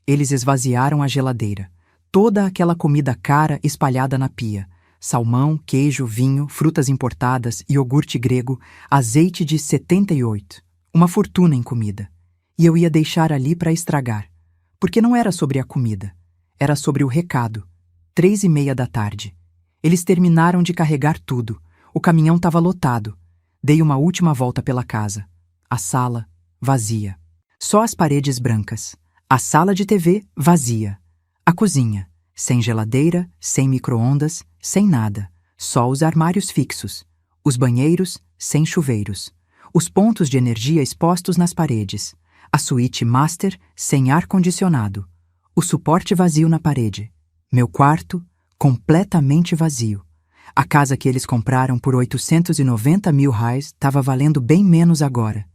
Eles esvaziaram a geladeira. Toda aquela comida cara espalhada na pia. Salmão, queijo, vinho, frutas importadas, iogurte grego, azeite de 78. Uma fortuna em comida. E eu ia deixar ali para estragar. Porque não era sobre a comida. Era sobre o recado. 3:30 da tarde. Eles terminaram de carregar tudo. O caminhão estava lotado. Dei uma última volta pela casa. A sala, vazia. Só as paredes brancas. A sala de TV, vazia. A cozinha, sem geladeira, sem micro-ondas, sem nada. Só os armários fixos. Os banheiros, sem chuveiros. Os pontos de energia expostos nas paredes. A suíte master, sem ar-condicionado. O suporte vazio na parede. Meu quarto, completamente vazio. A casa que eles compraram por 890 mil reais estava valendo bem menos agora.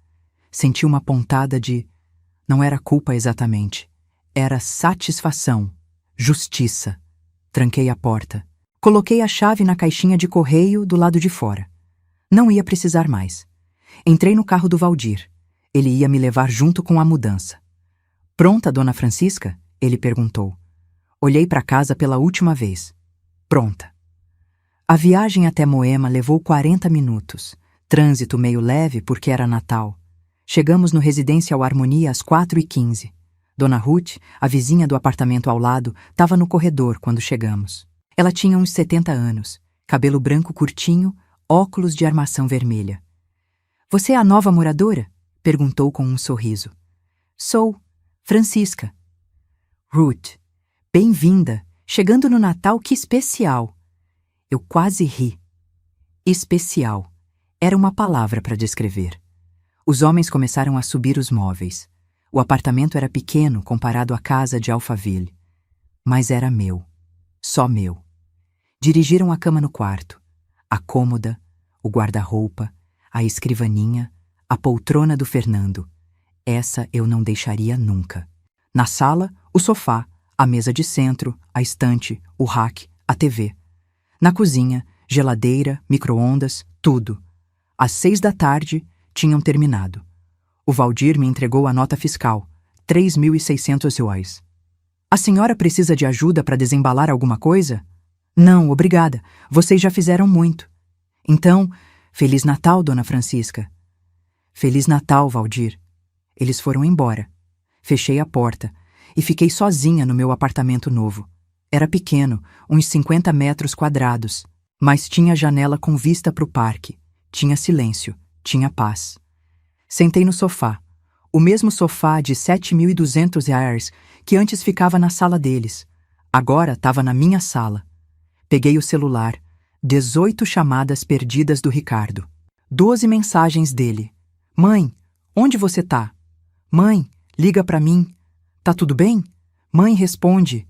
Senti uma pontada de... Não era culpa exatamente. Era satisfação. Justiça. Tranquei a porta. Coloquei a chave na caixinha de correio do lado de fora. Não ia precisar mais. Entrei no carro do Valdir. Ele ia me levar junto com a mudança. Pronta, dona Francisca? Ele perguntou. Olhei para casa pela última vez. Pronta. A viagem até Moema levou 40 minutos. Trânsito meio leve porque era Natal. Chegamos no Residencial Harmonia às 4:15. Dona Ruth, a vizinha do apartamento ao lado, estava no corredor quando chegamos. Ela tinha uns 70 anos, cabelo branco curtinho, óculos de armação vermelha. Você é a nova moradora? Perguntou com um sorriso. Sou, Francisca. Ruth, bem-vinda. Chegando no Natal, que especial. Eu quase ri. Especial. Era uma palavra para descrever. Os homens começaram a subir os móveis. O apartamento era pequeno comparado à casa de Alphaville. Mas era meu. Só meu. Dirigiram a cama no quarto. A cômoda, o guarda-roupa, a escrivaninha, a poltrona do Fernando. Essa eu não deixaria nunca. Na sala, o sofá, a mesa de centro, a estante, o rack, a TV. Na cozinha, geladeira, micro-ondas, tudo. Às 6 da tarde, tinham terminado. O Valdir me entregou a nota fiscal, 3.600 reais. A senhora precisa de ajuda para desembalar alguma coisa? Não, obrigada. Vocês já fizeram muito. Então, Feliz Natal, dona Francisca. Feliz Natal, Valdir. Eles foram embora. Fechei a porta e fiquei sozinha no meu apartamento novo. Era pequeno, uns 50 metros quadrados, mas tinha janela com vista para o parque. Tinha silêncio, tinha paz. Sentei no sofá, o mesmo sofá de 7.200 reais que antes ficava na sala deles. Agora estava na minha sala. Peguei o celular, 18 chamadas perdidas do Ricardo. 12 mensagens dele. Mãe, onde você tá? Mãe, liga para mim. Tá tudo bem? Mãe, responde.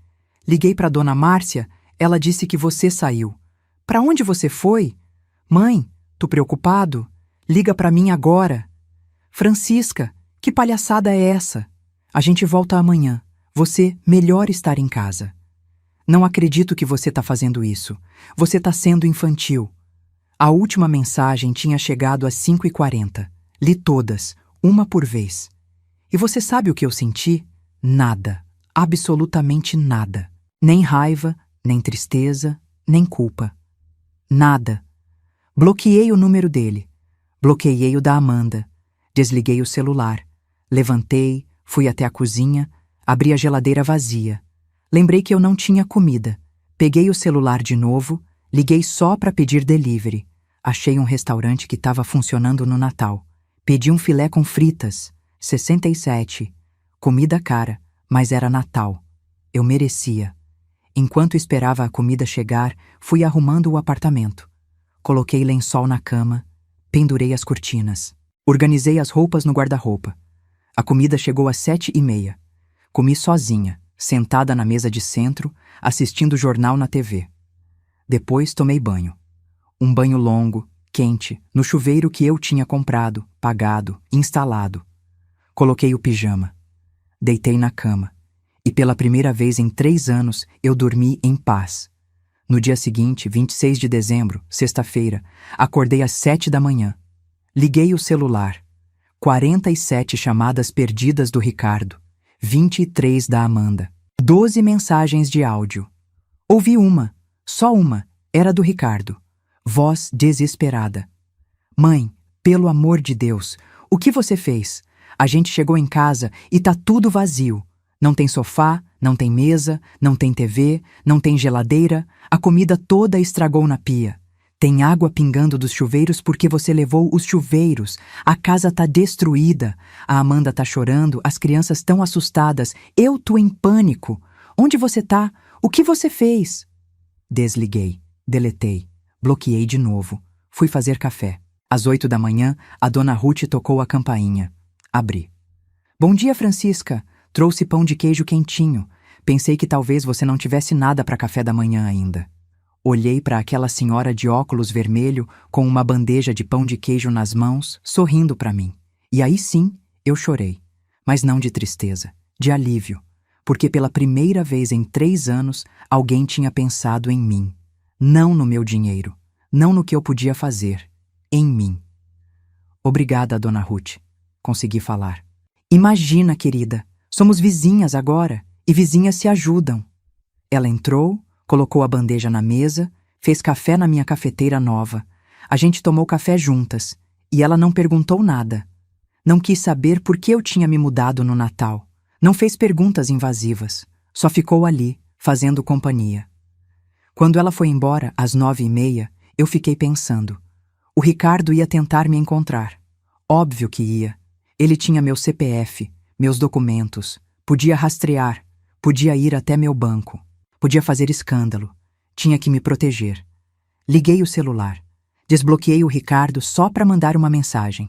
Liguei para dona Márcia, ela disse que você saiu. Para onde você foi? Mãe, tô preocupado. Liga para mim agora. Francisca, que palhaçada é essa? A gente volta amanhã. Você, melhor estar em casa. Não acredito que você tá fazendo isso. Você tá sendo infantil. A última mensagem tinha chegado às 5:40. Li todas, uma por vez. E você sabe o que eu senti? Nada. Absolutamente nada. Nem raiva, nem tristeza, nem culpa. Nada. Bloqueei o número dele. Bloqueei o da Amanda. Desliguei o celular. Levantei, fui até a cozinha, abri a geladeira vazia. Lembrei que eu não tinha comida. Peguei o celular de novo, liguei só para pedir delivery. Achei um restaurante que estava funcionando no Natal. Pedi um filé com fritas, 67. Comida cara, mas era Natal. Eu merecia. Enquanto esperava a comida chegar, fui arrumando o apartamento. Coloquei lençol na cama, pendurei as cortinas. Organizei as roupas no guarda-roupa. A comida chegou às 7:30. Comi sozinha, sentada na mesa de centro, assistindo o jornal na TV. Depois tomei banho. Um banho longo, quente, no chuveiro que eu tinha comprado, pagado, instalado. Coloquei o pijama. Deitei na cama. E pela primeira vez em 3 anos, eu dormi em paz. No dia seguinte, 26 de dezembro, sexta-feira, acordei às 7 da manhã. Liguei o celular. 47 chamadas perdidas do Ricardo, 23 da Amanda, 12 mensagens de áudio. Ouvi uma, só uma, era do Ricardo. Voz desesperada. Mãe, pelo amor de Deus, o que você fez? A gente chegou em casa e tá tudo vazio. Não tem sofá, não tem mesa, não tem TV, não tem geladeira, a comida toda estragou na pia. Tem água pingando dos chuveiros porque você levou os chuveiros. A casa tá destruída. A Amanda tá chorando, as crianças tão assustadas. Eu tô em pânico. Onde você tá? O que você fez? Desliguei, deletei, bloqueei de novo. Fui fazer café. Às 8 da manhã, a dona Ruth tocou a campainha. Abri. Bom dia, Francisca. Trouxe pão de queijo quentinho. Pensei que talvez você não tivesse nada para café da manhã ainda. Olhei para aquela senhora de óculos vermelho com uma bandeja de pão de queijo nas mãos, sorrindo para mim. E aí sim, eu chorei. Mas não de tristeza, de alívio. Porque pela primeira vez em 3 anos, alguém tinha pensado em mim. Não no meu dinheiro, não no que eu podia fazer. Em mim. Obrigada, dona Ruth. Consegui falar. Imagina, querida, somos vizinhas agora, e vizinhas se ajudam. Ela entrou, colocou a bandeja na mesa, fez café na minha cafeteira nova. A gente tomou café juntas, e ela não perguntou nada. Não quis saber por que eu tinha me mudado no Natal. Não fez perguntas invasivas. Só ficou ali, fazendo companhia. Quando ela foi embora, às 9h30, eu fiquei pensando. O Ricardo ia tentar me encontrar. Óbvio que ia. Ele tinha meu CPF, meus documentos, podia rastrear, podia ir até meu banco, podia fazer escândalo, tinha que me proteger. Liguei o celular, desbloqueei o Ricardo só para mandar uma mensagem.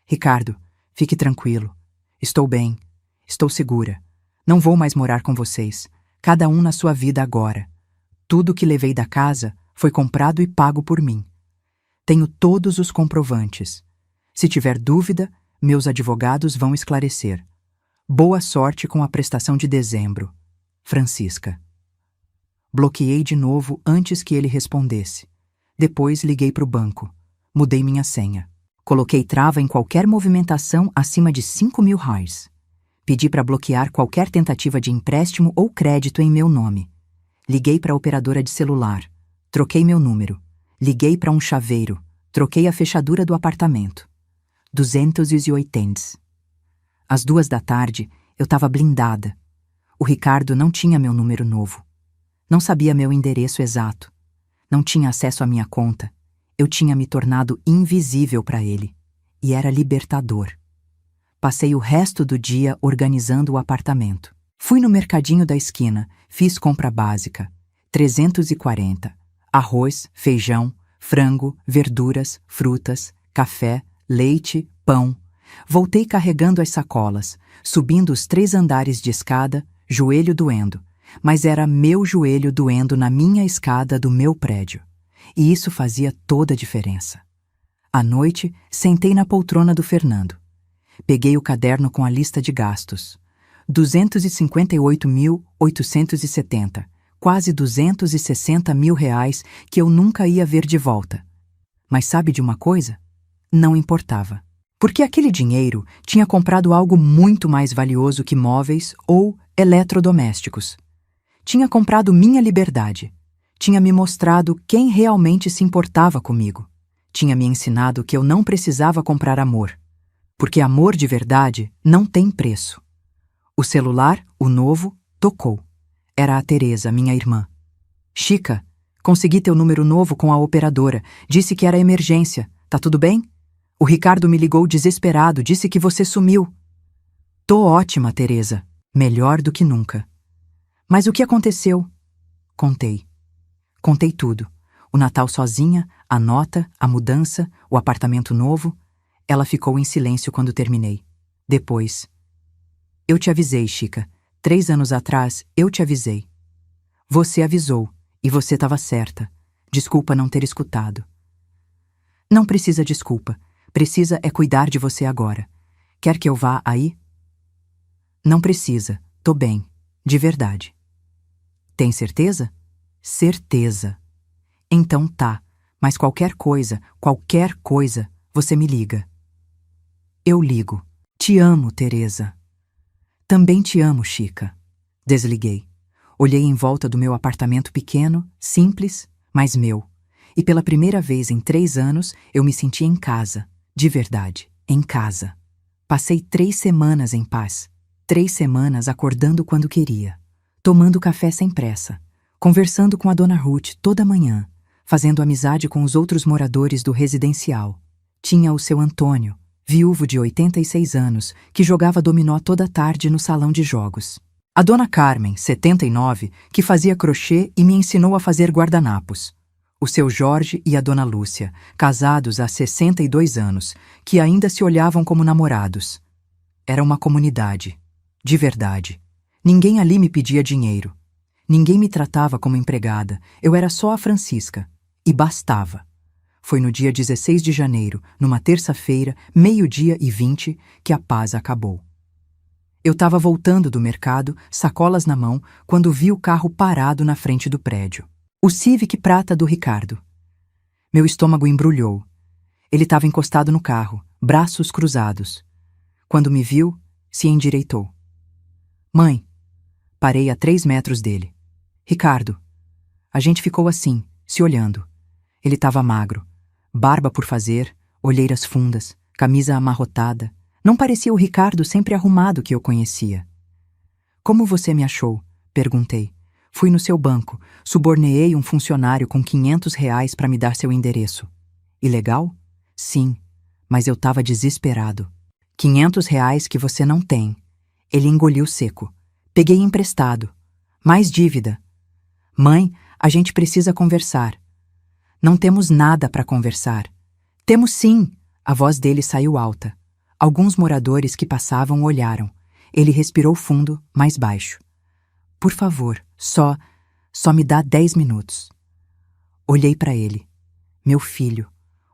Ricardo, fique tranquilo, estou bem, estou segura, não vou mais morar com vocês, cada um na sua vida agora. Tudo que levei da casa foi comprado e pago por mim. Tenho todos os comprovantes. Se tiver dúvida, meus advogados vão esclarecer. Boa sorte com a prestação de dezembro. Francisca. Bloqueei de novo antes que ele respondesse. Depois liguei para o banco. Mudei minha senha. Coloquei trava em qualquer movimentação acima de 5.000 reais. Pedi para bloquear qualquer tentativa de empréstimo ou crédito em meu nome. Liguei para a operadora de celular. Troquei meu número. Liguei para um chaveiro. Troquei a fechadura do apartamento. 280. Às 2 da tarde, eu estava blindada. O Ricardo não tinha meu número novo. Não sabia meu endereço exato. Não tinha acesso à minha conta. Eu tinha me tornado invisível para ele. E era libertador. Passei o resto do dia organizando o apartamento. Fui no mercadinho da esquina, fiz compra básica. 340. Arroz, feijão, frango, verduras, frutas, café, leite, pão. Voltei carregando as sacolas, subindo os 3 andares de escada, joelho doendo. Mas era meu joelho doendo na minha escada do meu prédio. E isso fazia toda a diferença. À noite, sentei na poltrona do Fernando. Peguei o caderno com a lista de gastos. 258.870, quase 260 mil reais que eu nunca ia ver de volta. Mas sabe de uma coisa? Não importava. Porque aquele dinheiro tinha comprado algo muito mais valioso que móveis ou eletrodomésticos. Tinha comprado minha liberdade. Tinha me mostrado quem realmente se importava comigo. Tinha me ensinado que eu não precisava comprar amor. Porque amor de verdade não tem preço. O celular, o novo, tocou. Era a Teresa, minha irmã. Chica, consegui teu número novo com a operadora. Disse que era emergência. Tá tudo bem? O Ricardo me ligou desesperado, disse que você sumiu. Tô ótima, Teresa. Melhor do que nunca. Mas o que aconteceu? Contei. Contei tudo. O Natal sozinha, a nota, a mudança, o apartamento novo. Ela ficou em silêncio quando terminei. Depois. Eu te avisei, Chica. 3 anos atrás, eu te avisei. Você avisou, e você estava certa. Desculpa não ter escutado. Não precisa desculpa. Precisa é cuidar de você agora. Quer que eu vá aí? Não precisa. Tô bem. De verdade. Tem certeza? Certeza. Então tá, mas qualquer coisa, você me liga. Eu ligo. Te amo, Teresa. Também te amo, Chica. Desliguei. Olhei em volta do meu apartamento pequeno, simples, mas meu. E pela primeira vez em 3 anos, eu me senti em casa. De verdade, em casa. Passei 3 semanas em paz. 3 semanas acordando quando queria. Tomando café sem pressa. Conversando com a dona Ruth toda manhã. Fazendo amizade com os outros moradores do residencial. Tinha o seu Antônio, viúvo de 86 anos, que jogava dominó toda tarde no salão de jogos. A dona Carmen, 79, que fazia crochê e me ensinou a fazer guardanapos. O seu Jorge e a dona Lúcia, casados há 62 anos, que ainda se olhavam como namorados. Era uma comunidade. De verdade. Ninguém ali me pedia dinheiro. Ninguém me tratava como empregada. Eu era só a Francisca. E bastava. Foi no dia 16 de janeiro, numa terça-feira, 12:20, que a paz acabou. Eu estava voltando do mercado, sacolas na mão, quando vi o carro parado na frente do prédio. O Civic prata do Ricardo. Meu estômago embrulhou. Ele estava encostado no carro, braços cruzados. Quando me viu, se endireitou. Mãe, parei a 3 metros dele. Ricardo. A gente ficou assim, se olhando. Ele estava magro. Barba por fazer, olheiras fundas, camisa amarrotada. Não parecia o Ricardo sempre arrumado que eu conhecia. Como você me achou? Perguntei. Fui no seu banco, suborneei um funcionário com R$ 500 para me dar seu endereço. Ilegal? Sim, mas eu estava desesperado. R$ 500 que você não tem. Ele engoliu seco. Peguei emprestado. Mais dívida. Mãe, a gente precisa conversar. Não temos nada para conversar. Temos sim! A voz dele saiu alta. Alguns moradores que passavam olharam. Ele respirou fundo, mais baixo. Por favor, só me dá 10 minutos. Olhei para ele. Meu filho.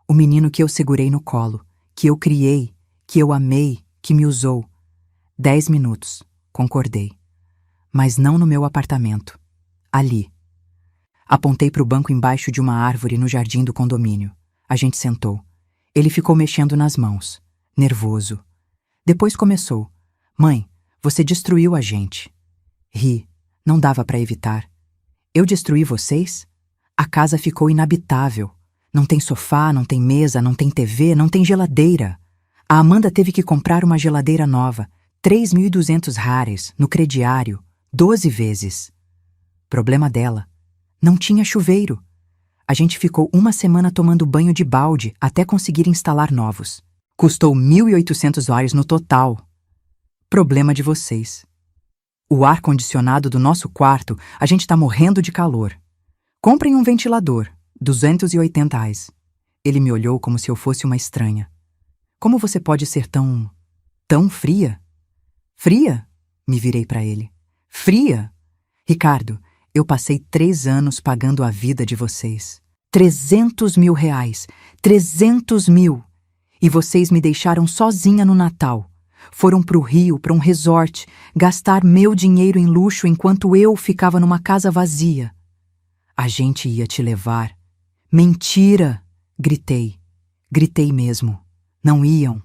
O menino que eu segurei no colo, que eu criei, que eu amei, que me usou. 10 minutos, concordei. Mas não no meu apartamento. Ali. Apontei para o banco embaixo de uma árvore no jardim do condomínio. A gente sentou. Ele ficou mexendo nas mãos, nervoso. Depois começou. Mãe, você destruiu a gente. Ri. Não dava para evitar. Eu destruí vocês? A casa ficou inabitável. Não tem sofá, não tem mesa, não tem TV, não tem geladeira. A Amanda teve que comprar uma geladeira nova, 3.200 reais, no crediário, 12 vezes. Problema dela. Não tinha chuveiro. A gente ficou 1 semana tomando banho de balde até conseguir instalar novos. Custou $1.800 no total. Problema de vocês. O ar-condicionado do nosso quarto, a gente tá morrendo de calor. Comprem um ventilador, R$ 280. Ele me olhou como se eu fosse uma estranha. Como você pode ser tão fria? Fria? Me virei para ele. Fria? Ricardo, eu passei 3 anos pagando a vida de vocês. R$ 300 mil. 300 mil. E vocês me deixaram sozinha no Natal. Foram pro Rio, para um resort, gastar meu dinheiro em luxo enquanto eu ficava numa casa vazia. A gente ia te levar. Mentira! Gritei. Gritei mesmo. Não iam.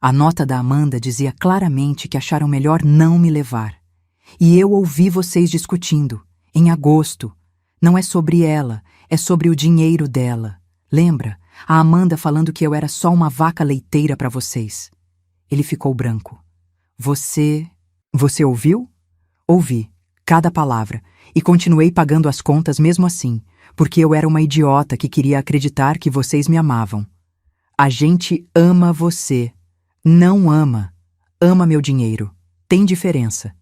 A nota da Amanda dizia claramente que acharam melhor não me levar. E eu ouvi vocês discutindo. Em agosto. Não é sobre ela, é sobre o dinheiro dela. Lembra? A Amanda falando que eu era só uma vaca leiteira para vocês. Ele ficou branco. Você ouviu? Ouvi, cada palavra, e continuei pagando as contas mesmo assim, porque eu era uma idiota que queria acreditar que vocês me amavam. A gente ama você. Não ama. Ama meu dinheiro. Tem diferença.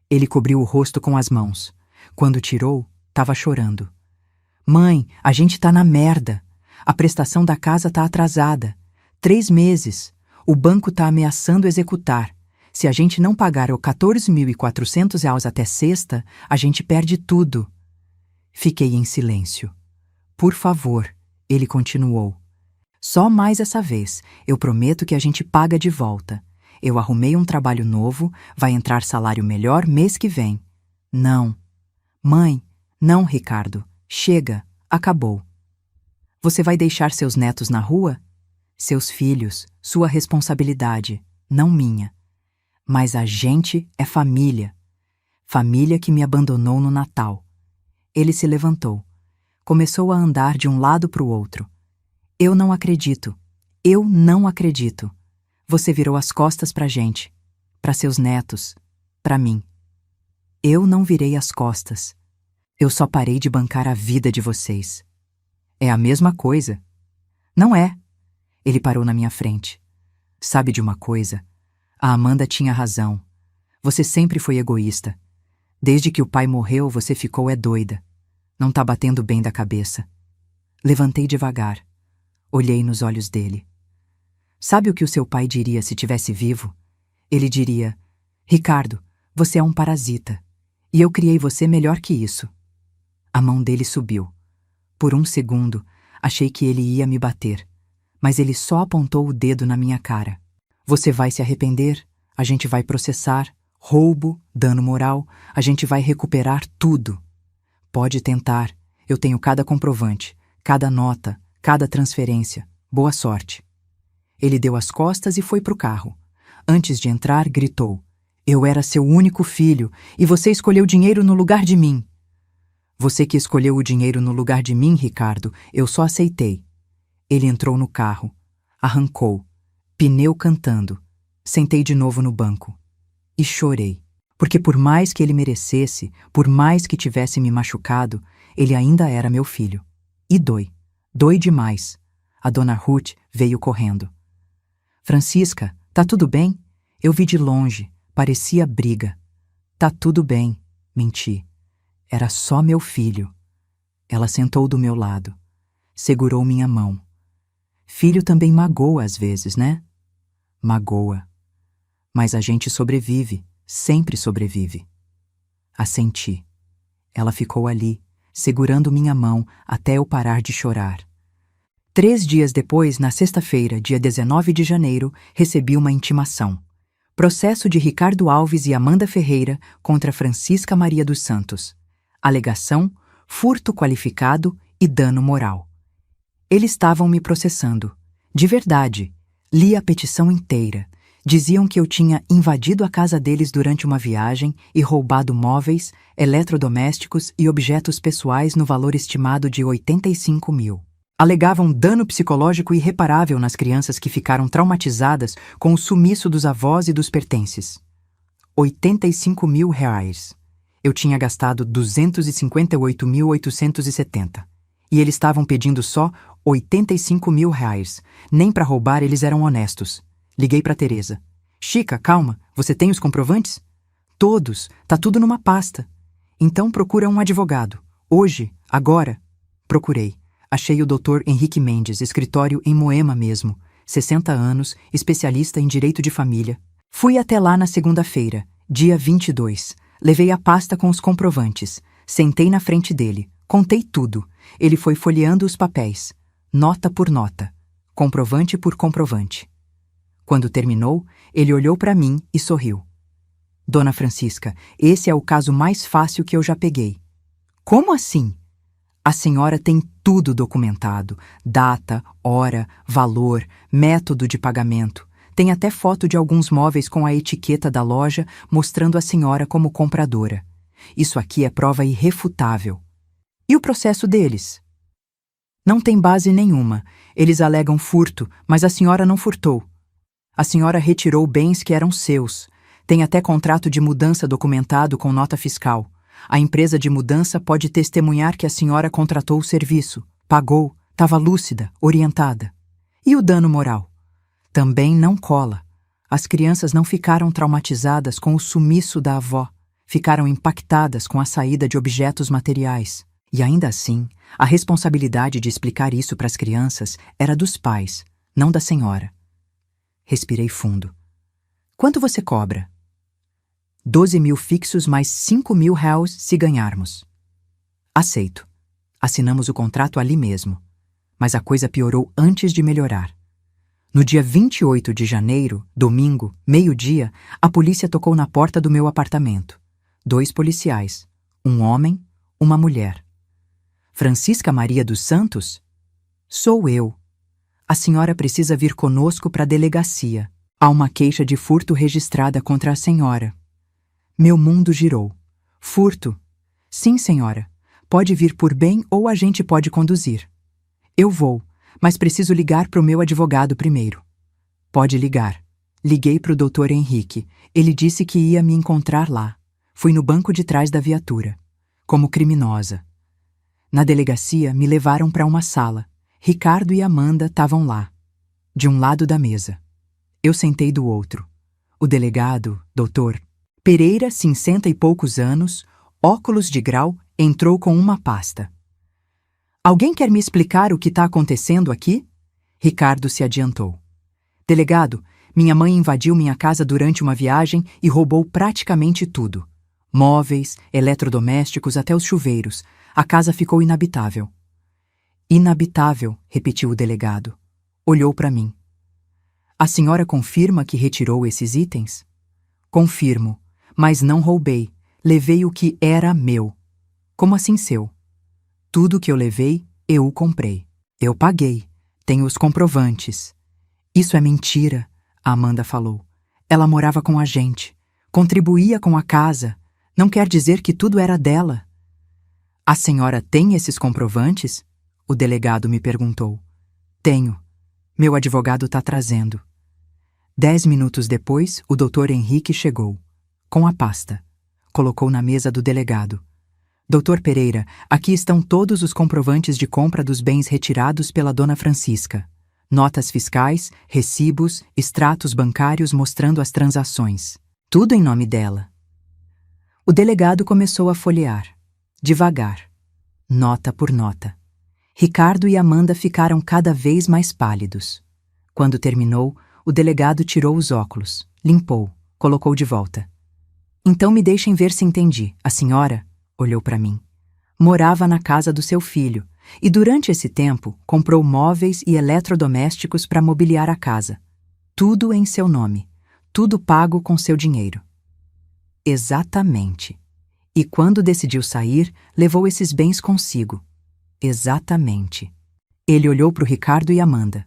Ele cobriu o rosto com as mãos. Quando tirou, tava chorando. Mãe, a gente tá na merda. A prestação da casa tá atrasada. 3 meses. O banco tá ameaçando executar. Se a gente não pagar o R$ 14.400 até sexta, a gente perde tudo. Fiquei em silêncio. Por favor, ele continuou. Só mais essa vez. Eu prometo que a gente paga de volta. Eu arrumei um trabalho novo, vai entrar salário melhor mês que vem. Não. Mãe, não, Ricardo. Chega, acabou. Você vai deixar seus netos na rua? Seus filhos, sua responsabilidade, não minha. Mas a gente é família. Família que me abandonou no Natal. Ele se levantou. Começou a andar de um lado para o outro. Eu não acredito. Eu não acredito. Você virou as costas pra gente. Pra seus netos. Pra mim. Eu não virei as costas. Eu só parei de bancar a vida de vocês. É a mesma coisa. Não é. Ele parou na minha frente. Sabe de uma coisa? A Amanda tinha razão. Você sempre foi egoísta. Desde que o pai morreu, você ficou doida. Não tá batendo bem da cabeça. Levantei devagar. Olhei nos olhos dele. Sabe o que o seu pai diria se tivesse vivo? Ele diria: Ricardo, você é um parasita. E eu criei você melhor que isso. A mão dele subiu. Por um segundo, achei que ele ia me bater. Mas ele só apontou o dedo na minha cara. Você vai se arrepender, a gente vai processar, roubo, dano moral, a gente vai recuperar tudo. Pode tentar, eu tenho cada comprovante, cada nota, cada transferência. Boa sorte. Ele deu as costas e foi pro carro. Antes de entrar, gritou: Eu era seu único filho e você escolheu dinheiro no lugar de mim. Você que escolheu o dinheiro no lugar de mim, Ricardo, eu só aceitei. Ele entrou no carro. Arrancou. Pneu cantando. Sentei de novo no banco. E chorei. Porque por mais que ele merecesse, por mais que tivesse me machucado, ele ainda era meu filho. E dói. Dói demais. A dona Ruth veio correndo. Francisca, tá tudo bem? Eu vi de longe. Parecia briga. Tá tudo bem. Menti. Era só meu filho. Ela sentou do meu lado. Segurou minha mão. Filho também magoa às vezes, né? Magoa. Mas a gente sobrevive, sempre sobrevive. Assenti. Ela ficou ali, segurando minha mão até eu parar de chorar. 3 dias depois, na sexta-feira, dia 19 de janeiro, recebi uma intimação. Processo de Ricardo Alves e Amanda Ferreira contra Francisca Maria dos Santos. Alegação: furto qualificado e dano moral. Eles estavam me processando. De verdade. Li a petição inteira. Diziam que eu tinha invadido a casa deles durante uma viagem e roubado móveis, eletrodomésticos e objetos pessoais no valor estimado de 85 mil. Alegavam dano psicológico irreparável nas crianças que ficaram traumatizadas com o sumiço dos avós e dos pertences. 85 mil reais. Eu tinha gastado 258.870. E eles estavam pedindo só 85 mil reais. Nem para roubar eles eram honestos. Liguei para Teresa. Chica, calma, você tem os comprovantes? Todos, tá tudo numa pasta. Então procura um advogado. Hoje, agora. Procurei. Achei o Dr. Henrique Mendes, escritório em Moema mesmo. 60 anos, especialista em direito de família. Fui até lá na segunda-feira, dia 22. Levei a pasta com os comprovantes. Sentei na frente dele. Contei tudo. Ele foi folheando os papéis. Nota por nota. Comprovante por comprovante. Quando terminou, ele olhou para mim e sorriu. Dona Francisca, esse é o caso mais fácil que eu já peguei. Como assim? A senhora tem tudo documentado. Data, hora, valor, método de pagamento. Tem até foto de alguns móveis com a etiqueta da loja mostrando a senhora como compradora. Isso aqui é prova irrefutável. E o processo deles? Não tem base nenhuma. Eles alegam furto, mas a senhora não furtou. A senhora retirou bens que eram seus. Tem até contrato de mudança documentado com nota fiscal. A empresa de mudança pode testemunhar que a senhora contratou o serviço, pagou, estava lúcida, orientada. E o dano moral? Também não cola. As crianças não ficaram traumatizadas com o sumiço da avó. Ficaram impactadas com a saída de objetos materiais. E ainda assim, a responsabilidade de explicar isso para as crianças era dos pais, não da senhora. Respirei fundo. Quanto você cobra? 12 mil fixos mais 5 mil reais se ganharmos. Aceito. Assinamos o contrato ali mesmo. Mas a coisa piorou antes de melhorar. No dia 28 de janeiro, domingo, meio-dia, a polícia tocou na porta do meu apartamento. 2 policiais. Um homem, uma mulher. Francisca Maria dos Santos? Sou eu. A senhora precisa vir conosco para a delegacia. Há uma queixa de furto registrada contra a senhora. Meu mundo girou. Furto? Sim, senhora. Pode vir por bem ou a gente pode conduzir. Eu vou, mas preciso ligar para o meu advogado primeiro. Pode ligar. Liguei para o Dr. Henrique. Ele disse que ia me encontrar lá. Fui no banco de trás da viatura, como criminosa. Na delegacia, me levaram para uma sala. Ricardo e Amanda estavam lá, de um lado da mesa. Eu sentei do outro. O delegado, Dr. Pereira, 60 e poucos anos, óculos de grau, entrou com uma pasta. Alguém quer me explicar o que está acontecendo aqui? Ricardo se adiantou. Delegado, minha mãe invadiu minha casa durante uma viagem e roubou praticamente tudo. Móveis, eletrodomésticos, até os chuveiros. A casa ficou inabitável. Inabitável, repetiu o delegado. Olhou para mim. A senhora confirma que retirou esses itens? Confirmo, mas não roubei. Levei o que era meu. Como assim seu? Tudo que eu levei, eu o comprei. Eu paguei. Tenho os comprovantes. Isso é mentira, a Amanda falou. Ela morava com a gente. Contribuía com a casa. Não quer dizer que tudo era dela. A senhora tem esses comprovantes? O delegado me perguntou. Tenho. Meu advogado está trazendo. 10 minutos depois, o Dr. Henrique chegou, com a pasta. Colocou na mesa do delegado. Dr. Pereira, aqui estão todos os comprovantes de compra dos bens retirados pela dona Francisca. Notas fiscais, recibos, extratos bancários mostrando as transações. Tudo em nome dela. O delegado começou a folhear, devagar, nota por nota. Ricardo e Amanda ficaram cada vez mais pálidos. Quando terminou, o delegado tirou os óculos, limpou, colocou de volta. Então me deixem ver se entendi. A senhora, olhou para mim, morava na casa do seu filho e durante esse tempo comprou móveis e eletrodomésticos para mobiliar a casa. Tudo em seu nome, tudo pago com seu dinheiro. Exatamente. E quando decidiu sair, levou esses bens consigo. Exatamente. Ele olhou para o Ricardo e Amanda.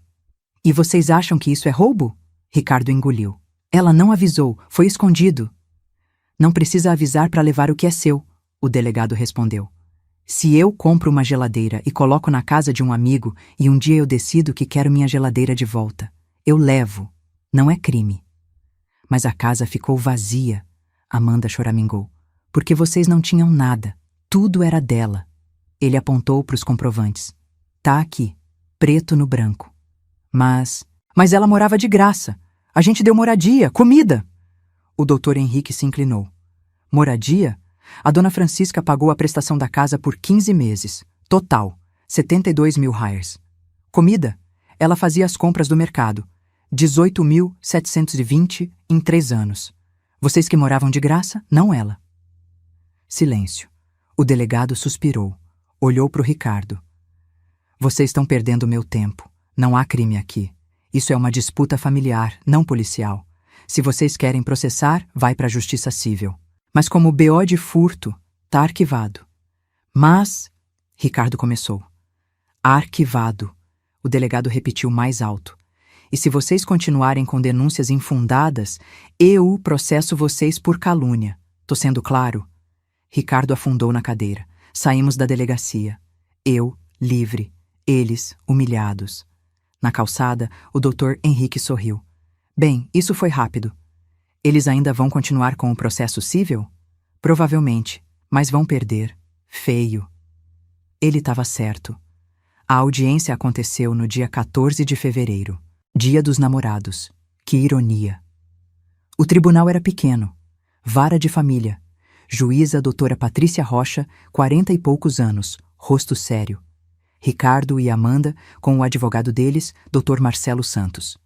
E vocês acham que isso é roubo? Ricardo engoliu. Ela não avisou, foi escondido. Não precisa avisar para levar o que é seu, o delegado respondeu. Se eu compro uma geladeira e coloco na casa de um amigo e um dia eu decido que quero minha geladeira de volta, eu levo. Não é crime. Mas a casa ficou vazia, Amanda choramingou, porque vocês não tinham nada. Tudo era dela. Ele apontou para os comprovantes. Tá aqui, preto no branco. Mas ela morava de graça. A gente deu moradia, comida. O Dr. Henrique se inclinou. Moradia? A dona Francisca pagou a prestação da casa por 15 meses. Total, 72 mil reais. Comida? Ela fazia as compras do mercado. 18.720 em 3 anos. Vocês que moravam de graça, não ela. Silêncio. O delegado suspirou. Olhou para o Ricardo. Vocês estão perdendo meu tempo. Não há crime aqui. Isso é uma disputa familiar, não policial. Se vocês querem processar, vai para a Justiça Civil. Mas como BO de furto, tá arquivado. Mas... Ricardo começou. Arquivado. O delegado repetiu mais alto. E se vocês continuarem com denúncias infundadas, eu processo vocês por calúnia. Tô sendo claro? Ricardo afundou na cadeira. Saímos da delegacia. Eu, livre. Eles, humilhados. Na calçada, o Dr. Henrique sorriu. Bem, isso foi rápido. Eles ainda vão continuar com o processo civil? Provavelmente, mas vão perder. Feio. Ele estava certo. A audiência aconteceu no dia 14 de fevereiro, Dia dos Namorados. Que ironia. O tribunal era pequeno. Vara de família. Juíza doutora Patrícia Rocha, 40 e poucos anos, rosto sério. Ricardo e Amanda, com o advogado deles, Dr. Marcelo Santos.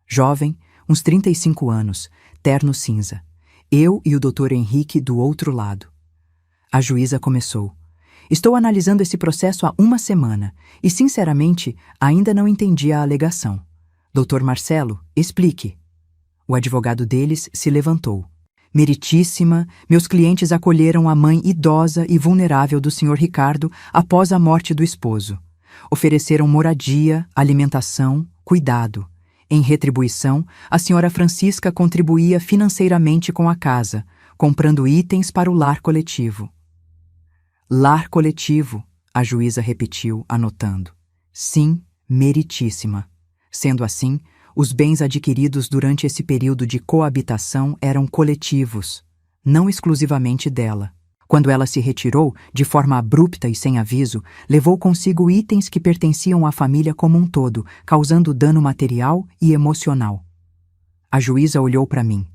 Jovem, uns 35 anos, terno cinza. Eu e o Dr. Henrique do outro lado. A juíza começou. Estou analisando esse processo há 1 semana e, sinceramente, ainda não entendi a alegação. Dr. Marcelo, explique. O advogado deles se levantou. Meritíssima, meus clientes acolheram a mãe idosa e vulnerável do Sr. Ricardo após a morte do esposo. Ofereceram moradia, alimentação, cuidado. Em retribuição, a Sra. Francisca contribuía financeiramente com a casa, comprando itens para o lar coletivo. Lar coletivo, a juíza repetiu, anotando. Sim, meritíssima. Sendo assim, os bens adquiridos durante esse período de coabitação eram coletivos, não exclusivamente dela. Quando ela se retirou, de forma abrupta e sem aviso, levou consigo itens que pertenciam à família como um todo, causando dano material e emocional. A juíza olhou para mim.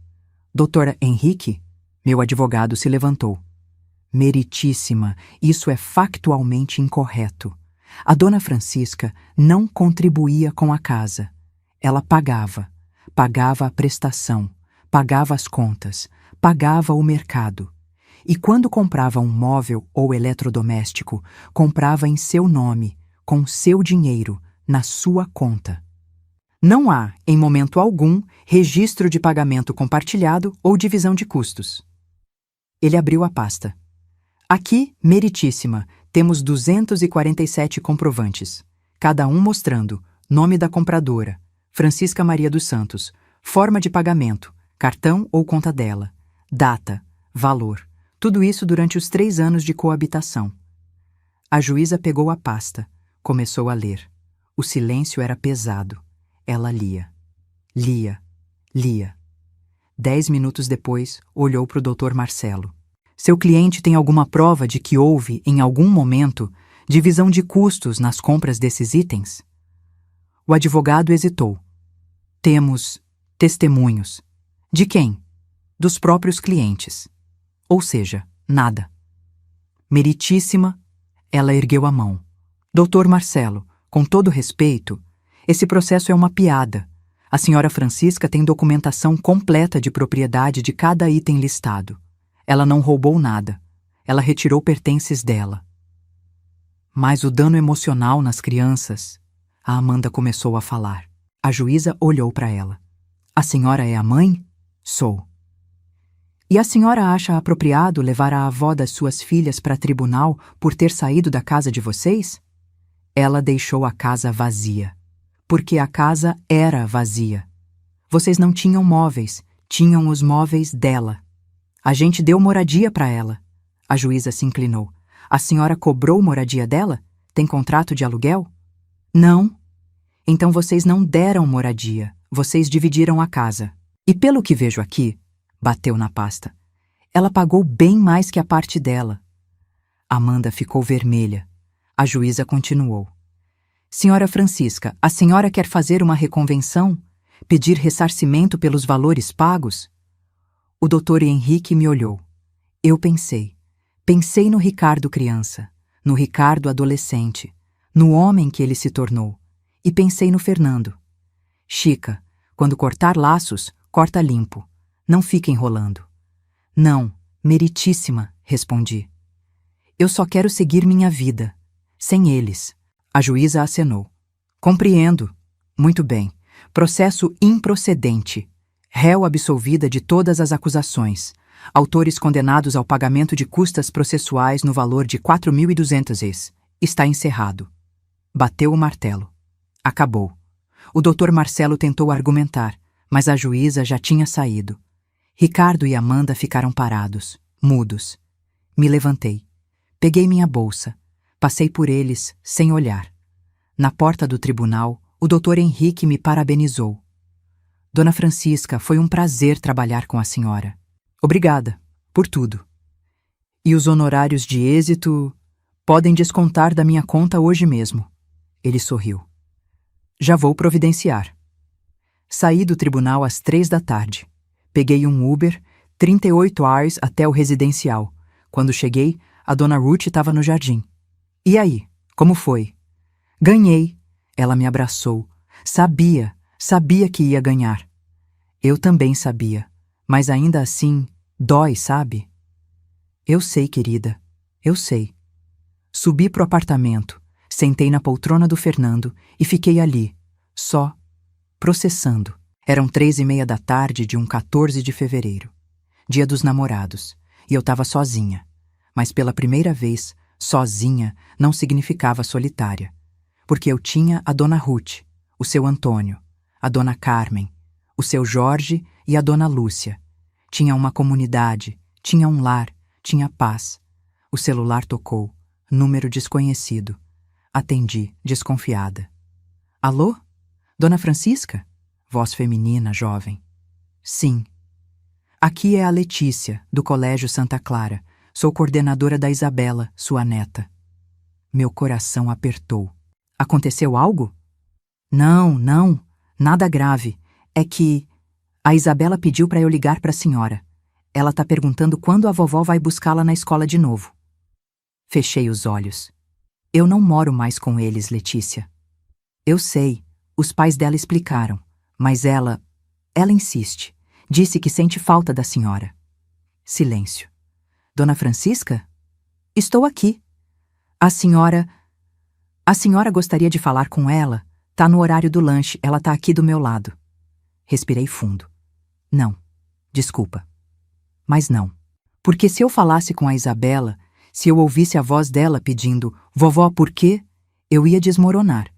Doutora Henrique? Meu advogado se levantou. Meritíssima, isso é factualmente incorreto. A dona Francisca não contribuía com a casa. Ela pagava a prestação, pagava as contas, pagava o mercado. E quando comprava um móvel ou eletrodoméstico, comprava em seu nome, com seu dinheiro, na sua conta. Não há, em momento algum, registro de pagamento compartilhado ou divisão de custos. Ele abriu a pasta. Aqui, meritíssima, temos 247 comprovantes, cada um mostrando nome da compradora, Francisca Maria dos Santos, forma de pagamento, cartão ou conta dela, data, valor, tudo isso durante os 3 anos de coabitação. A juíza pegou a pasta, começou a ler. O silêncio era pesado. Ela lia. Lia. 10 minutos depois, olhou para o Dr. Marcelo. Seu cliente tem alguma prova de que houve, em algum momento, divisão de custos nas compras desses itens? O advogado hesitou. Temos testemunhos. De quem? Dos próprios clientes. Ou seja, nada. Meritíssima, ela ergueu a mão. Doutor Marcelo, com todo respeito, esse processo é uma piada. A senhora Francisca tem documentação completa de propriedade de cada item listado. Ela não roubou nada. Ela retirou pertences dela. Mas o dano emocional nas crianças... A Amanda começou a falar. A juíza olhou para ela. A senhora é a mãe? Sou. E a senhora acha apropriado levar a avó das suas filhas para tribunal por ter saído da casa de vocês? Ela deixou a casa vazia. Porque a casa era vazia. Vocês não tinham móveis, tinham os móveis dela. A gente deu moradia para ela. A juíza se inclinou. A senhora cobrou moradia dela? Tem contrato de aluguel? Não. Então vocês não deram moradia, vocês dividiram a casa. E pelo que vejo aqui, bateu na pasta, ela pagou bem mais que a parte dela. Amanda ficou vermelha. A juíza continuou. Senhora Francisca, a senhora quer fazer uma reconvenção? Pedir ressarcimento pelos valores pagos? O doutor Henrique me olhou. Eu pensei. Pensei no Ricardo criança, no Ricardo adolescente, no homem que ele se tornou. E pensei no Fernando. Chica, quando cortar laços, corta limpo. Não fica enrolando. Não, meritíssima, respondi. Eu só quero seguir minha vida. Sem eles. A juíza acenou. Compreendo. Muito bem. Processo improcedente. Réu absolvida de todas as acusações. Autores condenados ao pagamento de custas processuais no valor de 4.200 es. Está encerrado. Bateu o martelo. Acabou. O doutor Marcelo tentou argumentar, mas a juíza já tinha saído. Ricardo e Amanda ficaram parados, mudos. Me levantei. Peguei minha bolsa. Passei por eles, sem olhar. Na porta do tribunal, o doutor Henrique me parabenizou. Dona Francisca, foi um prazer trabalhar com a senhora. Obrigada, por tudo. E os honorários de êxito podem descontar da minha conta hoje mesmo. Ele sorriu. Já vou providenciar. Saí do tribunal às 3 da tarde. Peguei um Uber, 38 horas até o residencial. Quando cheguei, a dona Ruth estava no jardim. E aí, como foi? Ganhei. Ela me abraçou. Sabia que ia ganhar. Eu também sabia, mas ainda assim, dói, sabe? Eu sei, querida, eu sei. Subi pro apartamento. Sentei na poltrona do Fernando e fiquei ali, só, processando. Eram 3:30 da tarde de um 14 de fevereiro. Dia dos Namorados, e eu estava sozinha. Mas pela primeira vez, sozinha não significava solitária. Porque eu tinha a Dona Ruth, o seu Antônio, a Dona Carmen, o seu Jorge e a Dona Lúcia. Tinha uma comunidade, tinha um lar, tinha paz. O celular tocou, número desconhecido. Atendi, desconfiada. Alô? Dona Francisca? Voz feminina, jovem. Sim. Aqui é a Letícia, do Colégio Santa Clara. Sou coordenadora da Isabela, sua neta. Meu coração apertou. Aconteceu algo? Não, nada grave. É que a Isabela pediu para eu ligar para a senhora. Ela tá perguntando quando a vovó vai buscá-la na escola de novo. Fechei os olhos. Eu não moro mais com eles, Letícia. Eu sei, os pais dela explicaram, mas ela insiste. Disse que sente falta da senhora. Silêncio. Dona Francisca? Estou aqui. A senhora gostaria de falar com ela? Tá no horário do lanche, ela tá aqui do meu lado. Respirei fundo. Não, desculpa. Mas não. Porque se eu falasse com a Isabela, se eu ouvisse a voz dela pedindo "Vovó, por quê?", eu ia desmoronar.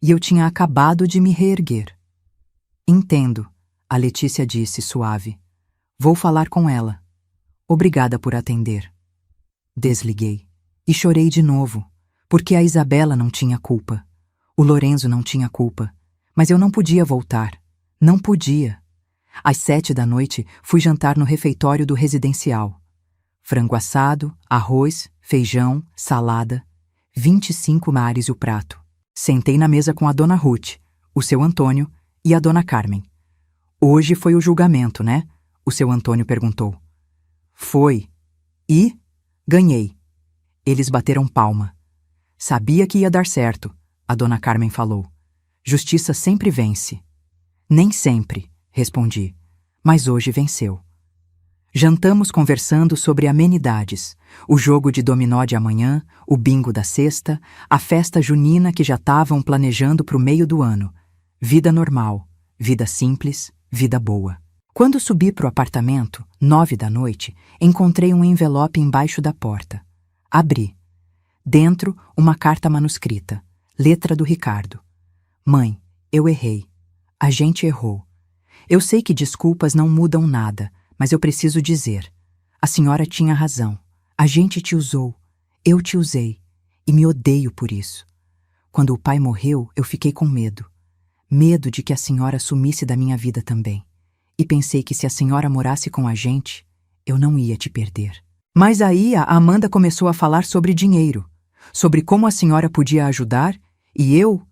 E eu tinha acabado de me reerguer. Entendo, a Letícia disse, suave. Vou falar com ela. Obrigada por atender. Desliguei. E chorei de novo, porque a Isabela não tinha culpa. O Lorenzo não tinha culpa. Mas eu não podia voltar. Não podia. Às 7 da noite, fui jantar no refeitório do residencial. Frango assado, arroz, feijão, salada. 25 mares o prato. Sentei na mesa com a Dona Ruth, o seu Antônio e a Dona Carmen. Hoje foi o julgamento, né? O seu Antônio perguntou. Foi. E? Ganhei. Eles bateram palma. Sabia que ia dar certo, a Dona Carmen falou. Justiça sempre vence. Nem sempre, respondi, mas hoje venceu. Jantamos conversando sobre amenidades, o jogo de dominó de amanhã, o bingo da sexta, a festa junina que já estavam planejando para o meio do ano. Vida normal, vida simples, vida boa. Quando subi para o apartamento, 9 da noite, encontrei um envelope embaixo da porta. Abri. Dentro, uma carta manuscrita, letra do Ricardo. Mãe, eu errei. A gente errou. Eu sei que desculpas não mudam nada, mas eu preciso dizer. A senhora tinha razão. A gente te usou. Eu te usei. E me odeio por isso. Quando o pai morreu, eu fiquei com medo. Medo de que a senhora sumisse da minha vida também. E pensei que se a senhora morasse com a gente, eu não ia te perder. Mas aí a Amanda começou a falar sobre dinheiro, sobre como a senhora podia ajudar, e eu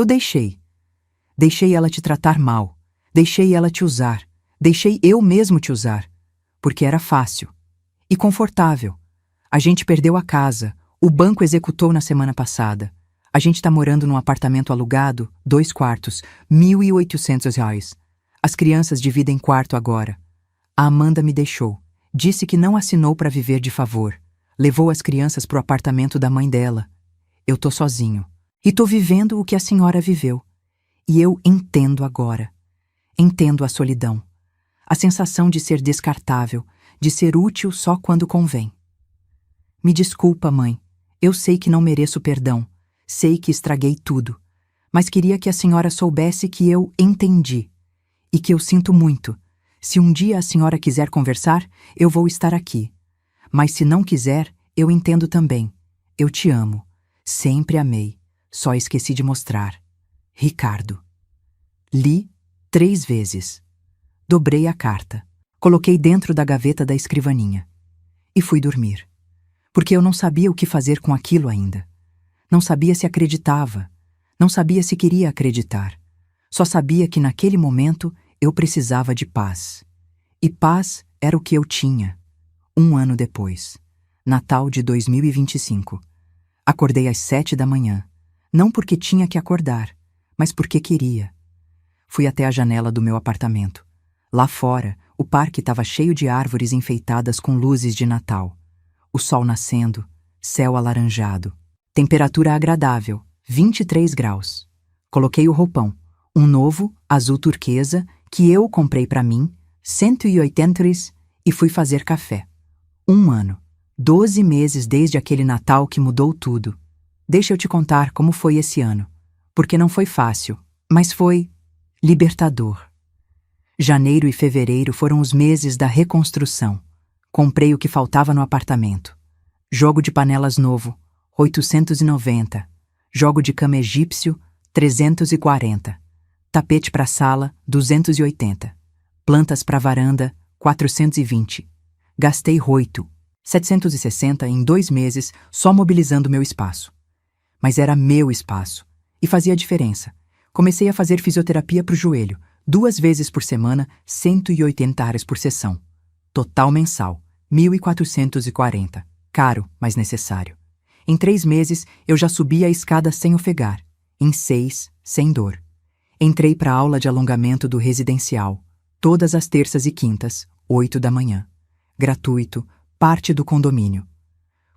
deixei. Deixei ela te tratar mal, deixei ela te usar, deixei eu mesmo te usar, porque era fácil e confortável. A gente perdeu a casa, o banco executou na semana passada. A gente tá morando num apartamento alugado, 2 quartos, R$ 1.800. As crianças dividem quarto agora. A Amanda me deixou. Disse que não assinou para viver de favor. Levou as crianças pro apartamento da mãe dela. Eu tô sozinho. E tô vivendo o que a senhora viveu. E eu entendo agora. Entendo a solidão. A sensação de ser descartável, de ser útil só quando convém. Me desculpa, mãe. Eu sei que não mereço perdão. Sei que estraguei tudo. Mas queria que a senhora soubesse que eu entendi. E que eu sinto muito. Se um dia a senhora quiser conversar, eu vou estar aqui. Mas se não quiser, eu entendo também. Eu te amo. Sempre amei. Só esqueci de mostrar. Ricardo. Li 3 vezes. Dobrei a carta. Coloquei dentro da gaveta da escrivaninha. E fui dormir. Porque eu não sabia o que fazer com aquilo ainda. Não sabia se acreditava. Não sabia se queria acreditar. Só sabia que naquele momento eu precisava de paz. E paz era o que eu tinha. 1 ano depois. Natal de 2025. Acordei às 7 da manhã. Não porque tinha que acordar, mas porque queria. Fui até a janela do meu apartamento. Lá fora, o parque estava cheio de árvores enfeitadas com luzes de Natal. O sol nascendo, céu alaranjado. Temperatura agradável, 23 graus. Coloquei o roupão, um novo, azul turquesa, que eu comprei para mim, 180 e fui fazer café. 1 ano. 12 meses desde aquele Natal que mudou tudo. Deixa eu te contar como foi esse ano. Porque não foi fácil, mas foi libertador. Janeiro e fevereiro foram os meses da reconstrução. Comprei o que faltava no apartamento. Jogo de panelas novo, 890. Jogo de cama egípcio, 340. Tapete para sala, 280. Plantas para varanda, 420. Gastei 760 em 2 meses só mobilizando meu espaço. Mas era meu espaço. E fazia diferença. Comecei a fazer fisioterapia para o joelho, 2 vezes por semana, 180 horas por sessão. Total mensal, 1.440. Caro, mas necessário. Em 3 meses, eu já subia a escada sem ofegar. Em 6, sem dor. Entrei para a aula de alongamento do residencial, todas as terças e quintas, 8 da manhã. Gratuito, parte do condomínio.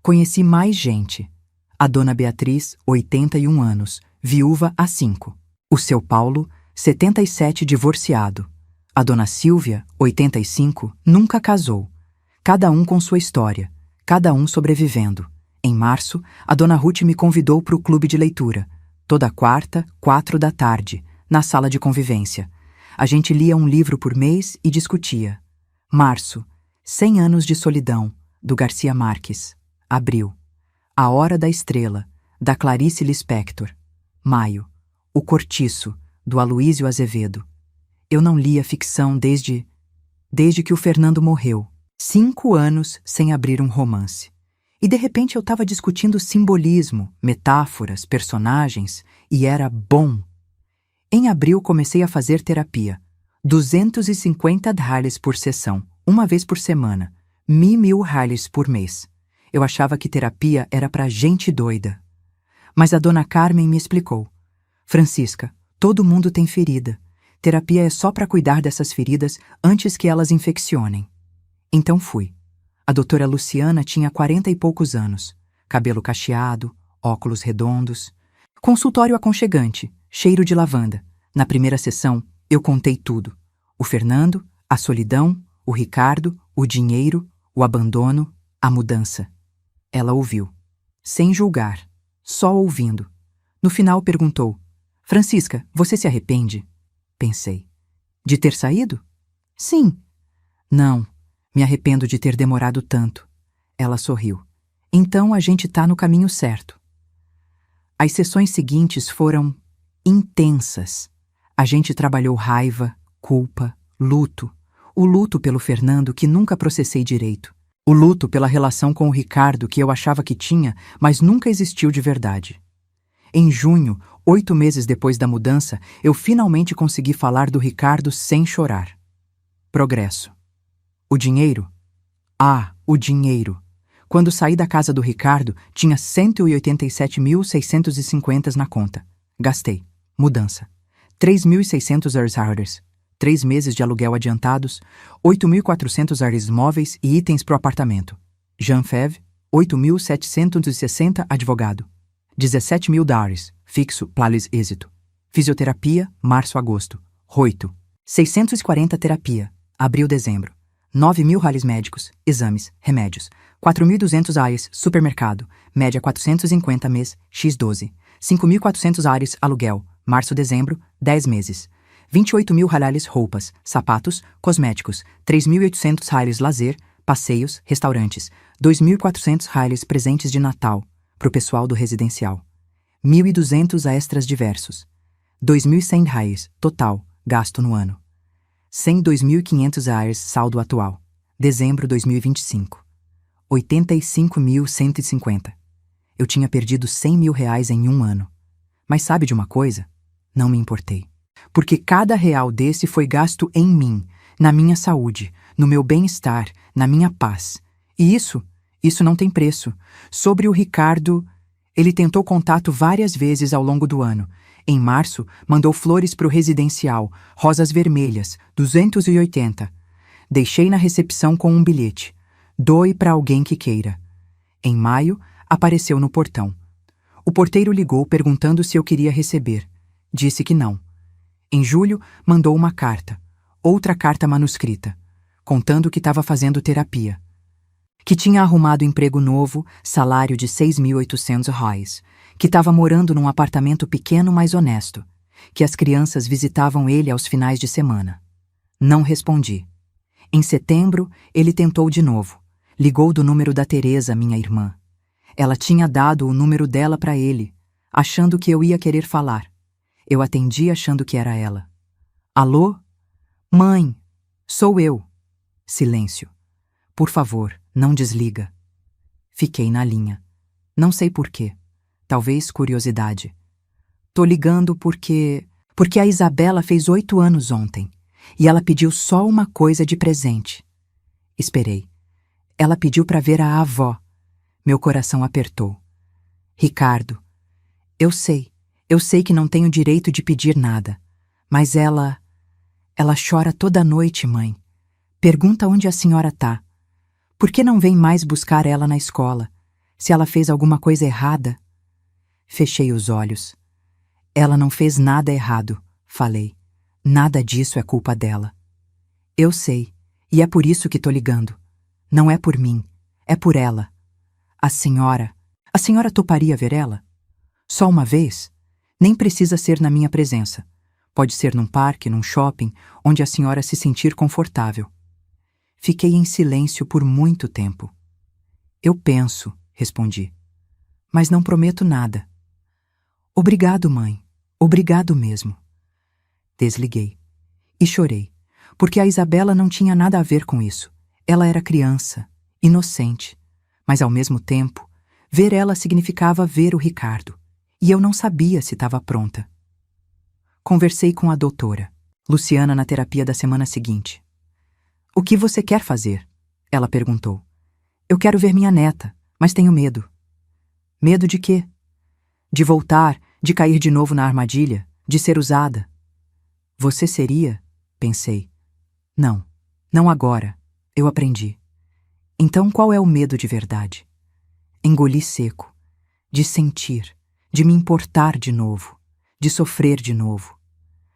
Conheci mais gente. A dona Beatriz, 81 anos, viúva há 5. O seu Paulo, 77, divorciado. A dona Silvia, 85, nunca casou. Cada um com sua história, cada um sobrevivendo. Em março, a dona Ruth me convidou para o clube de leitura. Toda quarta, 4 da tarde, na sala de convivência. A gente lia um livro por mês e discutia. Março, 100 anos de solidão, do Garcia Marques. Abril, A Hora da Estrela, da Clarice Lispector. Maio, O Cortiço, do Aloísio Azevedo. Eu não lia ficção desde que o Fernando morreu. 5 anos sem abrir um romance. E de repente eu estava discutindo simbolismo, metáforas, personagens, e era bom. Em abril comecei a fazer terapia. 250 reais por sessão, 1 vez por semana. 1.000 reais por mês. Eu achava que terapia era para gente doida. Mas a dona Carmen me explicou. Francisca, todo mundo tem ferida. Terapia é só para cuidar dessas feridas antes que elas infeccionem. Então fui. A doutora Luciana tinha 40 e poucos anos. Cabelo cacheado, óculos redondos. Consultório aconchegante, cheiro de lavanda. Na primeira sessão, eu contei tudo. O Fernando, a solidão, o Ricardo, o dinheiro, o abandono, a mudança. Ela ouviu. Sem julgar. Só ouvindo. No final perguntou. Francisca, você se arrepende? Pensei. De ter saído? Sim. Não, me arrependo de ter demorado tanto. Ela sorriu. Então a gente tá no caminho certo. As sessões seguintes foram intensas. A gente trabalhou raiva, culpa, luto. O luto pelo Fernando que nunca processei direito. O luto pela relação com o Ricardo que eu achava que tinha, mas nunca existiu de verdade. Em junho, 8 meses depois da mudança, eu finalmente consegui falar do Ricardo sem chorar. Progresso. O dinheiro? Ah, o dinheiro. Quando saí da casa do Ricardo, tinha 187.650 na conta. Gastei. Mudança. 3.600 horas. 3 meses de aluguel adiantados, 8.400 ares móveis e itens para o apartamento. Jean Feve, 8.760 advogado. 17.000 dares, fixo, plalis êxito. Fisioterapia, março-agosto. 8. 640 terapia, abril-dezembro. 9.000 reais médicos, exames, remédios. 4.200 reais, supermercado, média 450 mês, x12. 5.400 ares, aluguel, março-dezembro, 10 meses. 28.000 reais roupas, sapatos, cosméticos, 3.800 reais lazer, passeios, restaurantes, 2.400 reais presentes de Natal, para o pessoal do residencial. 1.200 extras diversos. 2.100 reais, total, gasto no ano. 102.500 reais, saldo atual. Dezembro 2025. 85.150. Eu tinha perdido 100.000 reais em 1 ano. Mas sabe de uma coisa? Não me importei. Porque cada real desse foi gasto em mim, na minha saúde, no meu bem-estar, na minha paz. E isso não tem preço. Sobre o Ricardo, ele tentou contato várias vezes ao longo do ano. Em março, mandou flores para o residencial, rosas vermelhas, 280. Deixei na recepção com um bilhete. Doe para alguém que queira. Em maio, apareceu no portão. O porteiro ligou perguntando se eu queria receber. Disse que não. Em julho, mandou uma carta. Outra carta manuscrita. contando que estava fazendo terapia. Que tinha arrumado emprego novo, salário de R$ 6.800, que estava morando num apartamento pequeno mas honesto, que as crianças visitavam ele aos finais de semana. Não respondi. Em setembro, ele tentou de novo. Ligou do número da Teresa, minha irmã. Ela tinha dado o número dela para ele, achando que eu ia querer falar. Eu atendi achando que era ela. Alô? Mãe, sou eu. Silêncio. Por favor, não desliga. Fiquei na linha. Não sei por quê. Talvez curiosidade. Tô ligando porque a Isabela fez 8 anos ontem e ela pediu só uma coisa de presente. Esperei. Ela pediu para ver a avó. Meu coração apertou. Ricardo, eu sei que não tenho direito de pedir nada, mas ela chora toda noite, mãe. Pergunta onde a senhora tá. Por que não vem mais buscar ela na escola? Se ela fez alguma coisa errada? Fechei os olhos. Ela não fez nada errado, falei. Nada disso é culpa dela. Eu sei, e é por isso que tô ligando. Não é por mim, é por ela. A senhora toparia ver ela? Só uma vez? Nem precisa ser na minha presença. Pode ser num parque, num shopping, onde a senhora se sentir confortável. Fiquei em silêncio por muito tempo. Eu penso, respondi. Mas não prometo nada. Obrigado, mãe. Obrigado mesmo. Desliguei. E chorei, porque a Isabela não tinha nada a ver com isso. Ela era criança, inocente. Mas, ao mesmo tempo, ver ela significava ver o Ricardo. E eu não sabia se estava pronta. Conversei com a doutora, Luciana, na terapia da semana seguinte. O que você quer fazer? Ela perguntou. Eu quero ver minha neta, mas tenho medo. Medo de quê? De voltar, de cair de novo na armadilha, de ser usada. Você seria? Pensei. Não, não agora. Eu aprendi. Então qual é o medo de verdade? Engoli seco. De sentir, de me importar de novo, de sofrer de novo.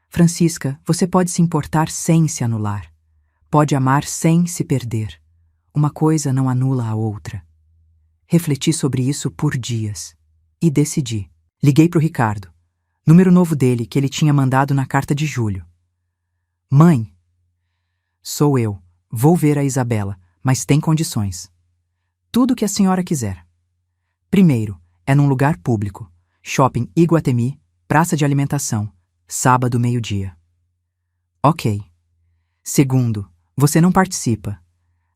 Francisca, você pode se importar sem se anular. Pode amar sem se perder. Uma coisa não anula a outra. Refleti sobre isso por dias. E decidi. Liguei pro Ricardo. Número novo dele que ele tinha mandado na carta de julho. Mãe. Sou eu. Vou ver a Isabela, mas tem condições. Tudo que a senhora quiser. Primeiro, é num lugar público. Shopping Iguatemi, praça de alimentação. Sábado, meio-dia. Ok. Segundo, você não participa.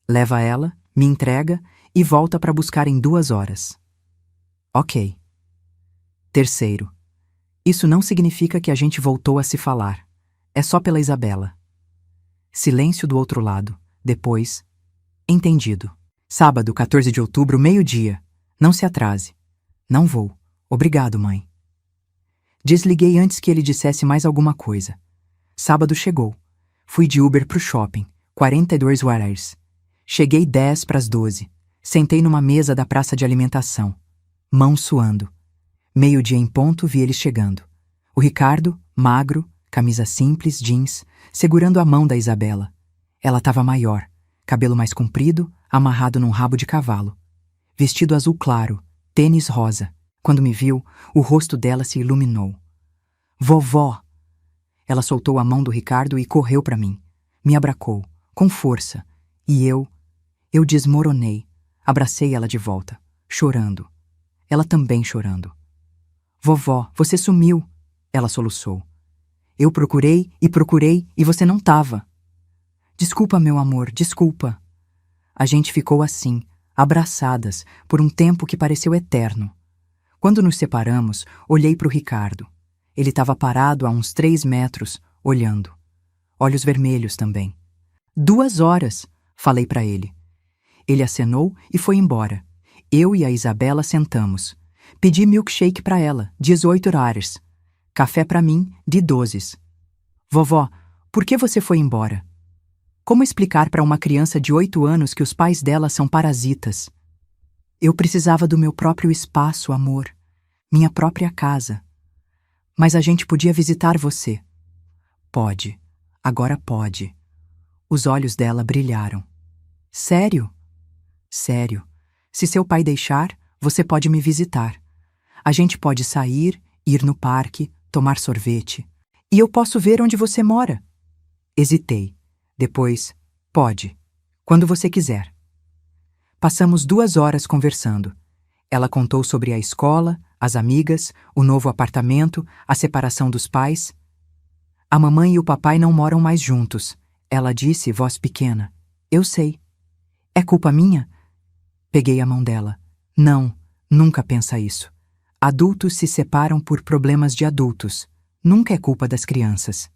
Leva ela, me entrega e volta para buscar em 2 horas. Ok. Terceiro, isso não significa que a gente voltou a se falar. É só pela Isabela. Silêncio do outro lado. Depois, entendido. Sábado, 14 de outubro, meio-dia. Não se atrase. Não vou. Obrigado, mãe. Desliguei antes que ele dissesse mais alguma coisa. Sábado chegou. Fui de Uber pro shopping. 42 reais. Cheguei 10 para as 12. Sentei numa mesa da praça de alimentação. Mão suando. Meio-dia em ponto vi ele chegando. O Ricardo, magro, camisa simples, jeans, segurando a mão da Isabela. Ela estava maior, cabelo mais comprido, amarrado num rabo de cavalo. Vestido azul claro, tênis rosa. Quando me viu, o rosto dela se iluminou. Vovó! Ela soltou a mão do Ricardo e correu para mim. Me abracou, com força. E eu desmoronei. Abracei ela de volta, chorando. Ela também chorando. Vovó, você sumiu, ela soluçou. Eu procurei e você não tava. Desculpa, meu amor, desculpa. A gente ficou assim, abraçadas, por um tempo que pareceu eterno. Quando nos separamos, olhei para o Ricardo. Ele estava parado a uns 3 metros, olhando. Olhos vermelhos também. 2 horas, falei para ele. Ele acenou e foi embora. Eu e a Isabela sentamos. Pedi milkshake para ela, 18 reais. Café para mim, de 12. Vovó, por que você foi embora? Como explicar para uma criança de 8 anos que os pais dela são parasitas? Eu precisava do meu próprio espaço, amor. Minha própria casa. Mas a gente podia visitar você. Pode. Agora pode. Os olhos dela brilharam. Sério? Sério. Se seu pai deixar, você pode me visitar. A gente pode sair, ir no parque, tomar sorvete. E eu posso ver onde você mora. Hesitei. Depois, pode. Quando você quiser. Passamos 2 horas conversando. Ela contou sobre a escola, as amigas, o novo apartamento, a separação dos pais. A mamãe e o papai não moram mais juntos. Ela disse, voz pequena. Eu sei. É culpa minha? Peguei a mão dela. Não, nunca pensa isso. Adultos se separam por problemas de adultos. Nunca é culpa das crianças.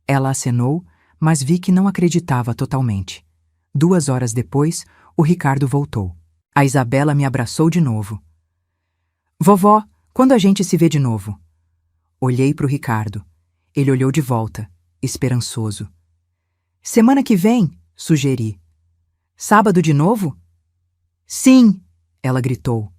Ela acenou, mas vi que não acreditava totalmente. 2 horas depois, o Ricardo voltou. A Isabela me abraçou de novo. Vovó, quando a gente se vê de novo? Olhei para o Ricardo. Ele olhou de volta, esperançoso. Semana que vem, sugeri. Sábado de novo? Sim, ela gritou.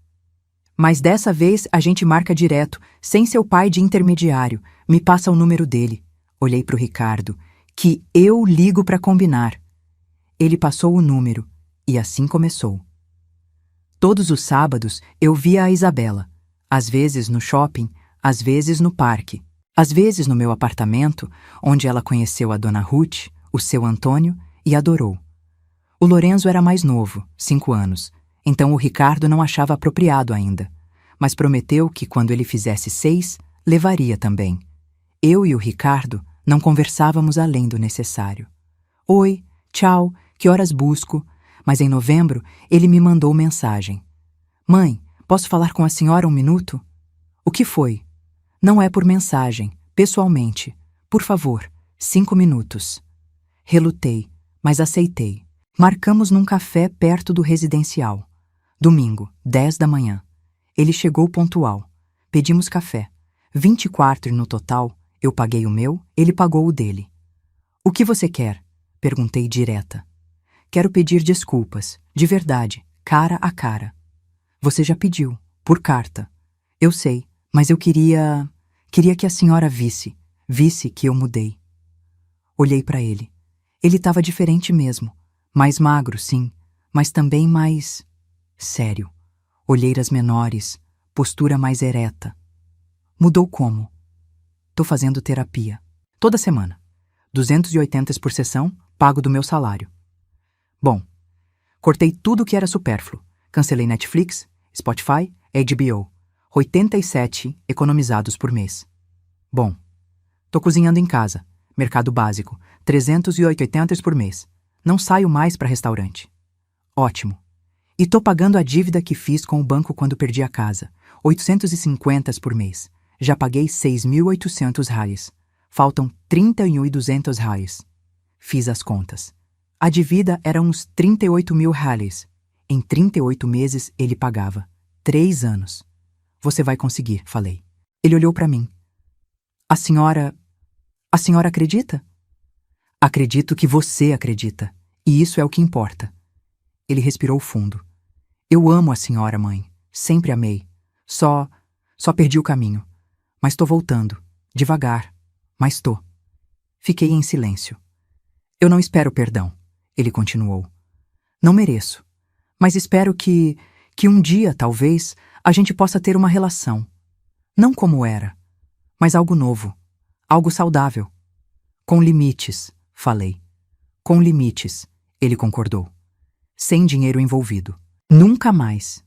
Mas dessa vez a gente marca direto, sem seu pai de intermediário. Me passa o número dele. Olhei para o Ricardo. Que eu ligo para combinar. Ele passou o número, e assim começou. Todos os sábados eu via a Isabela, às vezes no shopping, às vezes no parque, às vezes no meu apartamento, onde ela conheceu a dona Ruth, o seu Antônio, e adorou. O Lorenzo era mais novo, 5 anos, então o Ricardo não achava apropriado ainda, mas prometeu que quando ele fizesse 6, levaria também. Eu e o Ricardo não conversávamos além do necessário. Oi, tchau, que horas busco? Mas em novembro ele me mandou mensagem. Mãe, posso falar com a senhora um minuto? O que foi? Não é por mensagem, pessoalmente. Por favor, 5 minutos. Relutei, mas aceitei. Marcamos num café perto do residencial. Domingo, 10 da manhã. Ele chegou pontual. Pedimos café. 24 no total, eu paguei o meu, ele pagou o dele. O que você quer? Perguntei direta. Quero pedir desculpas, de verdade, cara a cara. Você já pediu, por carta. Eu sei, mas eu queria que a senhora visse que eu mudei. Olhei para ele. Ele estava diferente mesmo. Mais magro, sim, mas também mais sério. Olheiras menores, postura mais ereta. Mudou como? Tô fazendo terapia. Toda semana. 280 por sessão, pago do meu salário. Bom, cortei tudo que era supérfluo. Cancelei Netflix, Spotify, HBO. 87 economizados por mês. Bom, tô cozinhando em casa. Mercado básico, 380 por mês. Não saio mais para restaurante. Ótimo. E tô pagando a dívida que fiz com o banco quando perdi a casa. 850 por mês. Já paguei 6.800 reais. Faltam 31.200 reais. Fiz as contas. A dívida era uns 38.000 reais. Em 38 meses ele pagava. 3 anos. Você vai conseguir, falei. Ele olhou para mim. A senhora acredita? Acredito que você acredita. E isso é o que importa. Ele respirou fundo. Eu amo a senhora, mãe. Sempre amei. Só perdi o caminho. Mas tô voltando. Devagar. Mas tô. Fiquei em silêncio. Eu não espero perdão, ele continuou. Não mereço. Mas espero que um dia, talvez, a gente possa ter uma relação. Não como era, mas algo novo. Algo saudável. Com limites, falei. Com limites, ele concordou. Sem dinheiro envolvido. Nunca mais.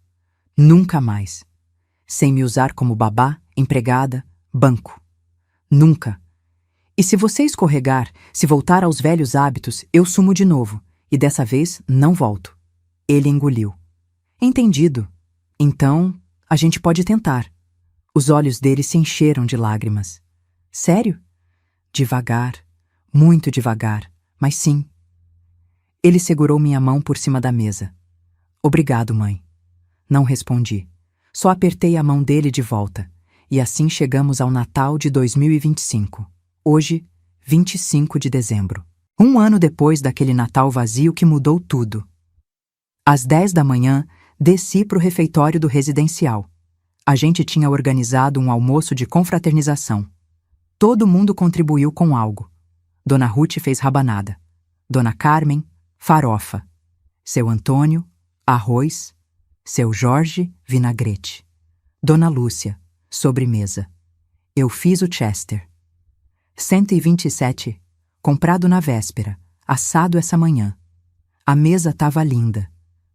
Nunca mais. Sem me usar como babá, empregada, banco. Nunca. E se você escorregar, se voltar aos velhos hábitos, eu sumo de novo, e dessa vez não volto. Ele engoliu. Entendido. Então, a gente pode tentar. Os olhos dele se encheram de lágrimas. Sério? Devagar, muito devagar, mas sim. Ele segurou minha mão por cima da mesa. Obrigado, mãe. Não respondi. Só apertei a mão dele de volta. E assim chegamos ao Natal de 2025. Hoje, 25 de dezembro. 1 ano depois daquele Natal vazio que mudou tudo. Às 10 da manhã, desci para o refeitório do residencial. A gente tinha organizado um almoço de confraternização. Todo mundo contribuiu com algo. Dona Ruth fez rabanada. Dona Carmen, farofa. Seu Antônio, arroz. Seu Jorge, vinagrete. Dona Lúcia, sobremesa. Eu fiz o Chester. 127, comprado na véspera, assado essa manhã. A mesa tava linda.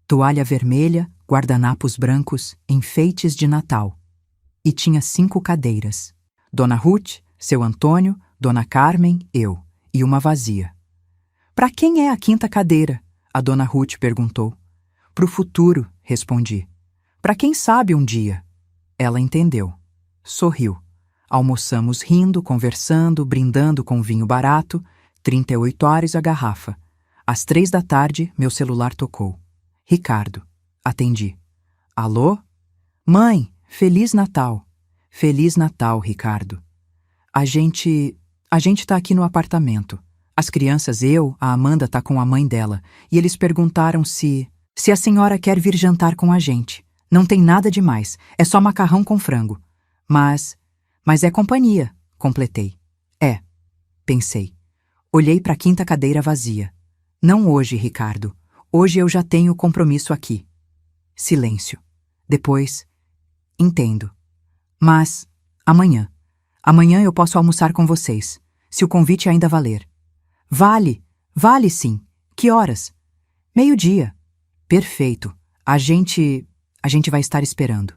Toalha vermelha, guardanapos brancos, enfeites de Natal. E tinha 5 cadeiras. Dona Ruth, seu Antônio, Dona Carmen, eu, e uma vazia. Para quem é a 5ª cadeira? A Dona Ruth perguntou. Pro futuro, respondi. Para quem sabe um dia. Ela entendeu. Sorriu. Almoçamos rindo, conversando, brindando com vinho barato, 38 horas a garrafa. Às 3 da tarde, meu celular tocou. Ricardo. Atendi. Alô? Mãe, Feliz Natal. Feliz Natal, Ricardo. A gente tá aqui no apartamento. As crianças, a Amanda tá com a mãe dela, e eles perguntaram se a senhora quer vir jantar com a gente. Não tem nada demais, é só macarrão com frango. Mas é companhia, completei. É, pensei. Olhei para a 5ª cadeira vazia. Não hoje, Ricardo. Hoje eu já tenho compromisso aqui. Silêncio. Depois, entendo. Mas, amanhã. Amanhã eu posso almoçar com vocês, se o convite ainda valer. Vale sim. Que horas? 12:00. Perfeito. A gente vai estar esperando.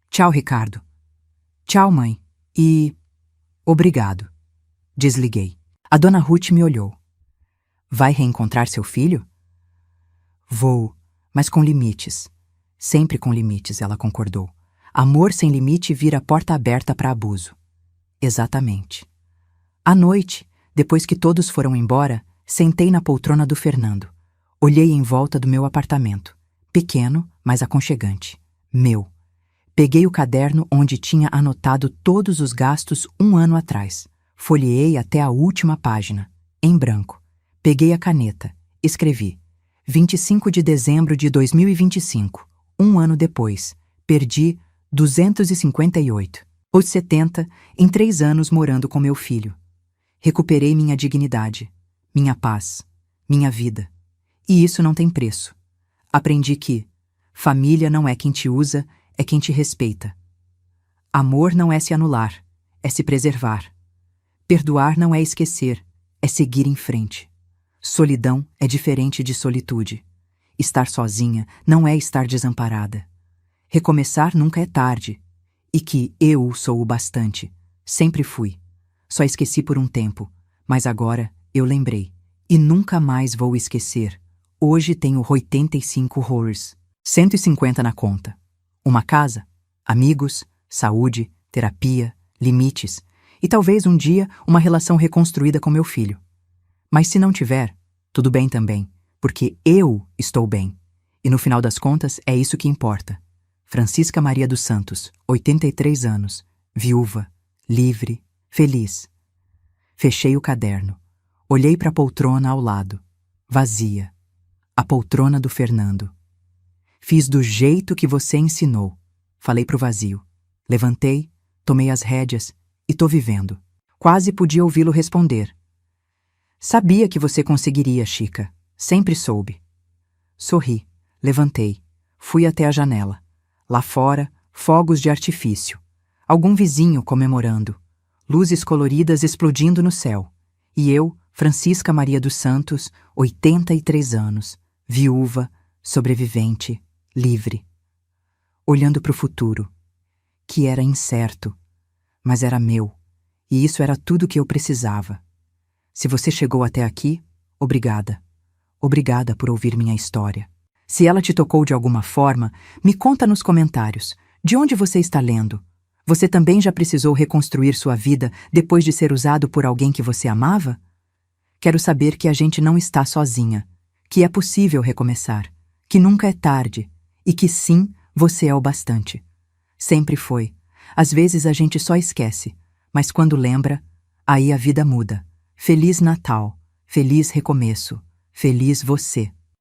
Tchau, Ricardo. Tchau, mãe. E... obrigado. Desliguei. A Dona Ruth me olhou. Vai reencontrar seu filho? Vou, mas com limites. Sempre com limites, ela concordou. Amor sem limite vira porta aberta para abuso. Exatamente. À noite, depois que todos foram embora, sentei na poltrona do Fernando. Olhei em volta do meu apartamento. Pequeno, mas aconchegante. Meu. Peguei o caderno onde tinha anotado todos os gastos 1 ano atrás. Folheei até a última página, em branco. Peguei a caneta. Escrevi. 25 de dezembro de 2025. 1 ano depois. Perdi 258. Os 70 em 3 anos morando com meu filho. Recuperei minha dignidade, minha paz, minha vida. E isso não tem preço. Aprendi que família não é quem te usa, é quem te respeita. Amor não é se anular, é se preservar. Perdoar não é esquecer, é seguir em frente. Solidão é diferente de solitude. Estar sozinha não é estar desamparada. Recomeçar nunca é tarde. E que eu sou o bastante. Sempre fui. Só esqueci por um tempo, mas agora eu lembrei. E nunca mais vou esquecer. Hoje tenho 85 horrors. 150 na conta. Uma casa, amigos, saúde, terapia, limites e talvez um dia uma relação reconstruída com meu filho. Mas se não tiver, tudo bem também, porque eu estou bem. E no final das contas é isso que importa. Francisca Maria dos Santos, 83 anos, viúva, livre, feliz. Fechei o caderno. Olhei para a poltrona ao lado. Vazia. A poltrona do Fernando. Fiz do jeito que você ensinou. Falei pro vazio. Levantei, tomei as rédeas e tô vivendo. Quase podia ouvi-lo responder. Sabia que você conseguiria, Chica. Sempre soube. Sorri. Levantei. Fui até a janela. Lá fora, fogos de artifício. Algum vizinho comemorando. Luzes coloridas explodindo no céu. E eu, Francisca Maria dos Santos, 83 anos, viúva, sobrevivente, livre. Olhando para o futuro, que era incerto, mas era meu, e isso era tudo que eu precisava. Se você chegou até aqui, obrigada. Obrigada por ouvir minha história. Se ela te tocou de alguma forma, me conta nos comentários. De onde você está lendo? Você também já precisou reconstruir sua vida depois de ser usado por alguém que você amava? Quero saber que a gente não está sozinha, que é possível recomeçar, que nunca é tarde e que sim, você é o bastante. Sempre foi. Às vezes a gente só esquece, mas quando lembra, aí a vida muda. Feliz Natal, feliz recomeço, feliz você.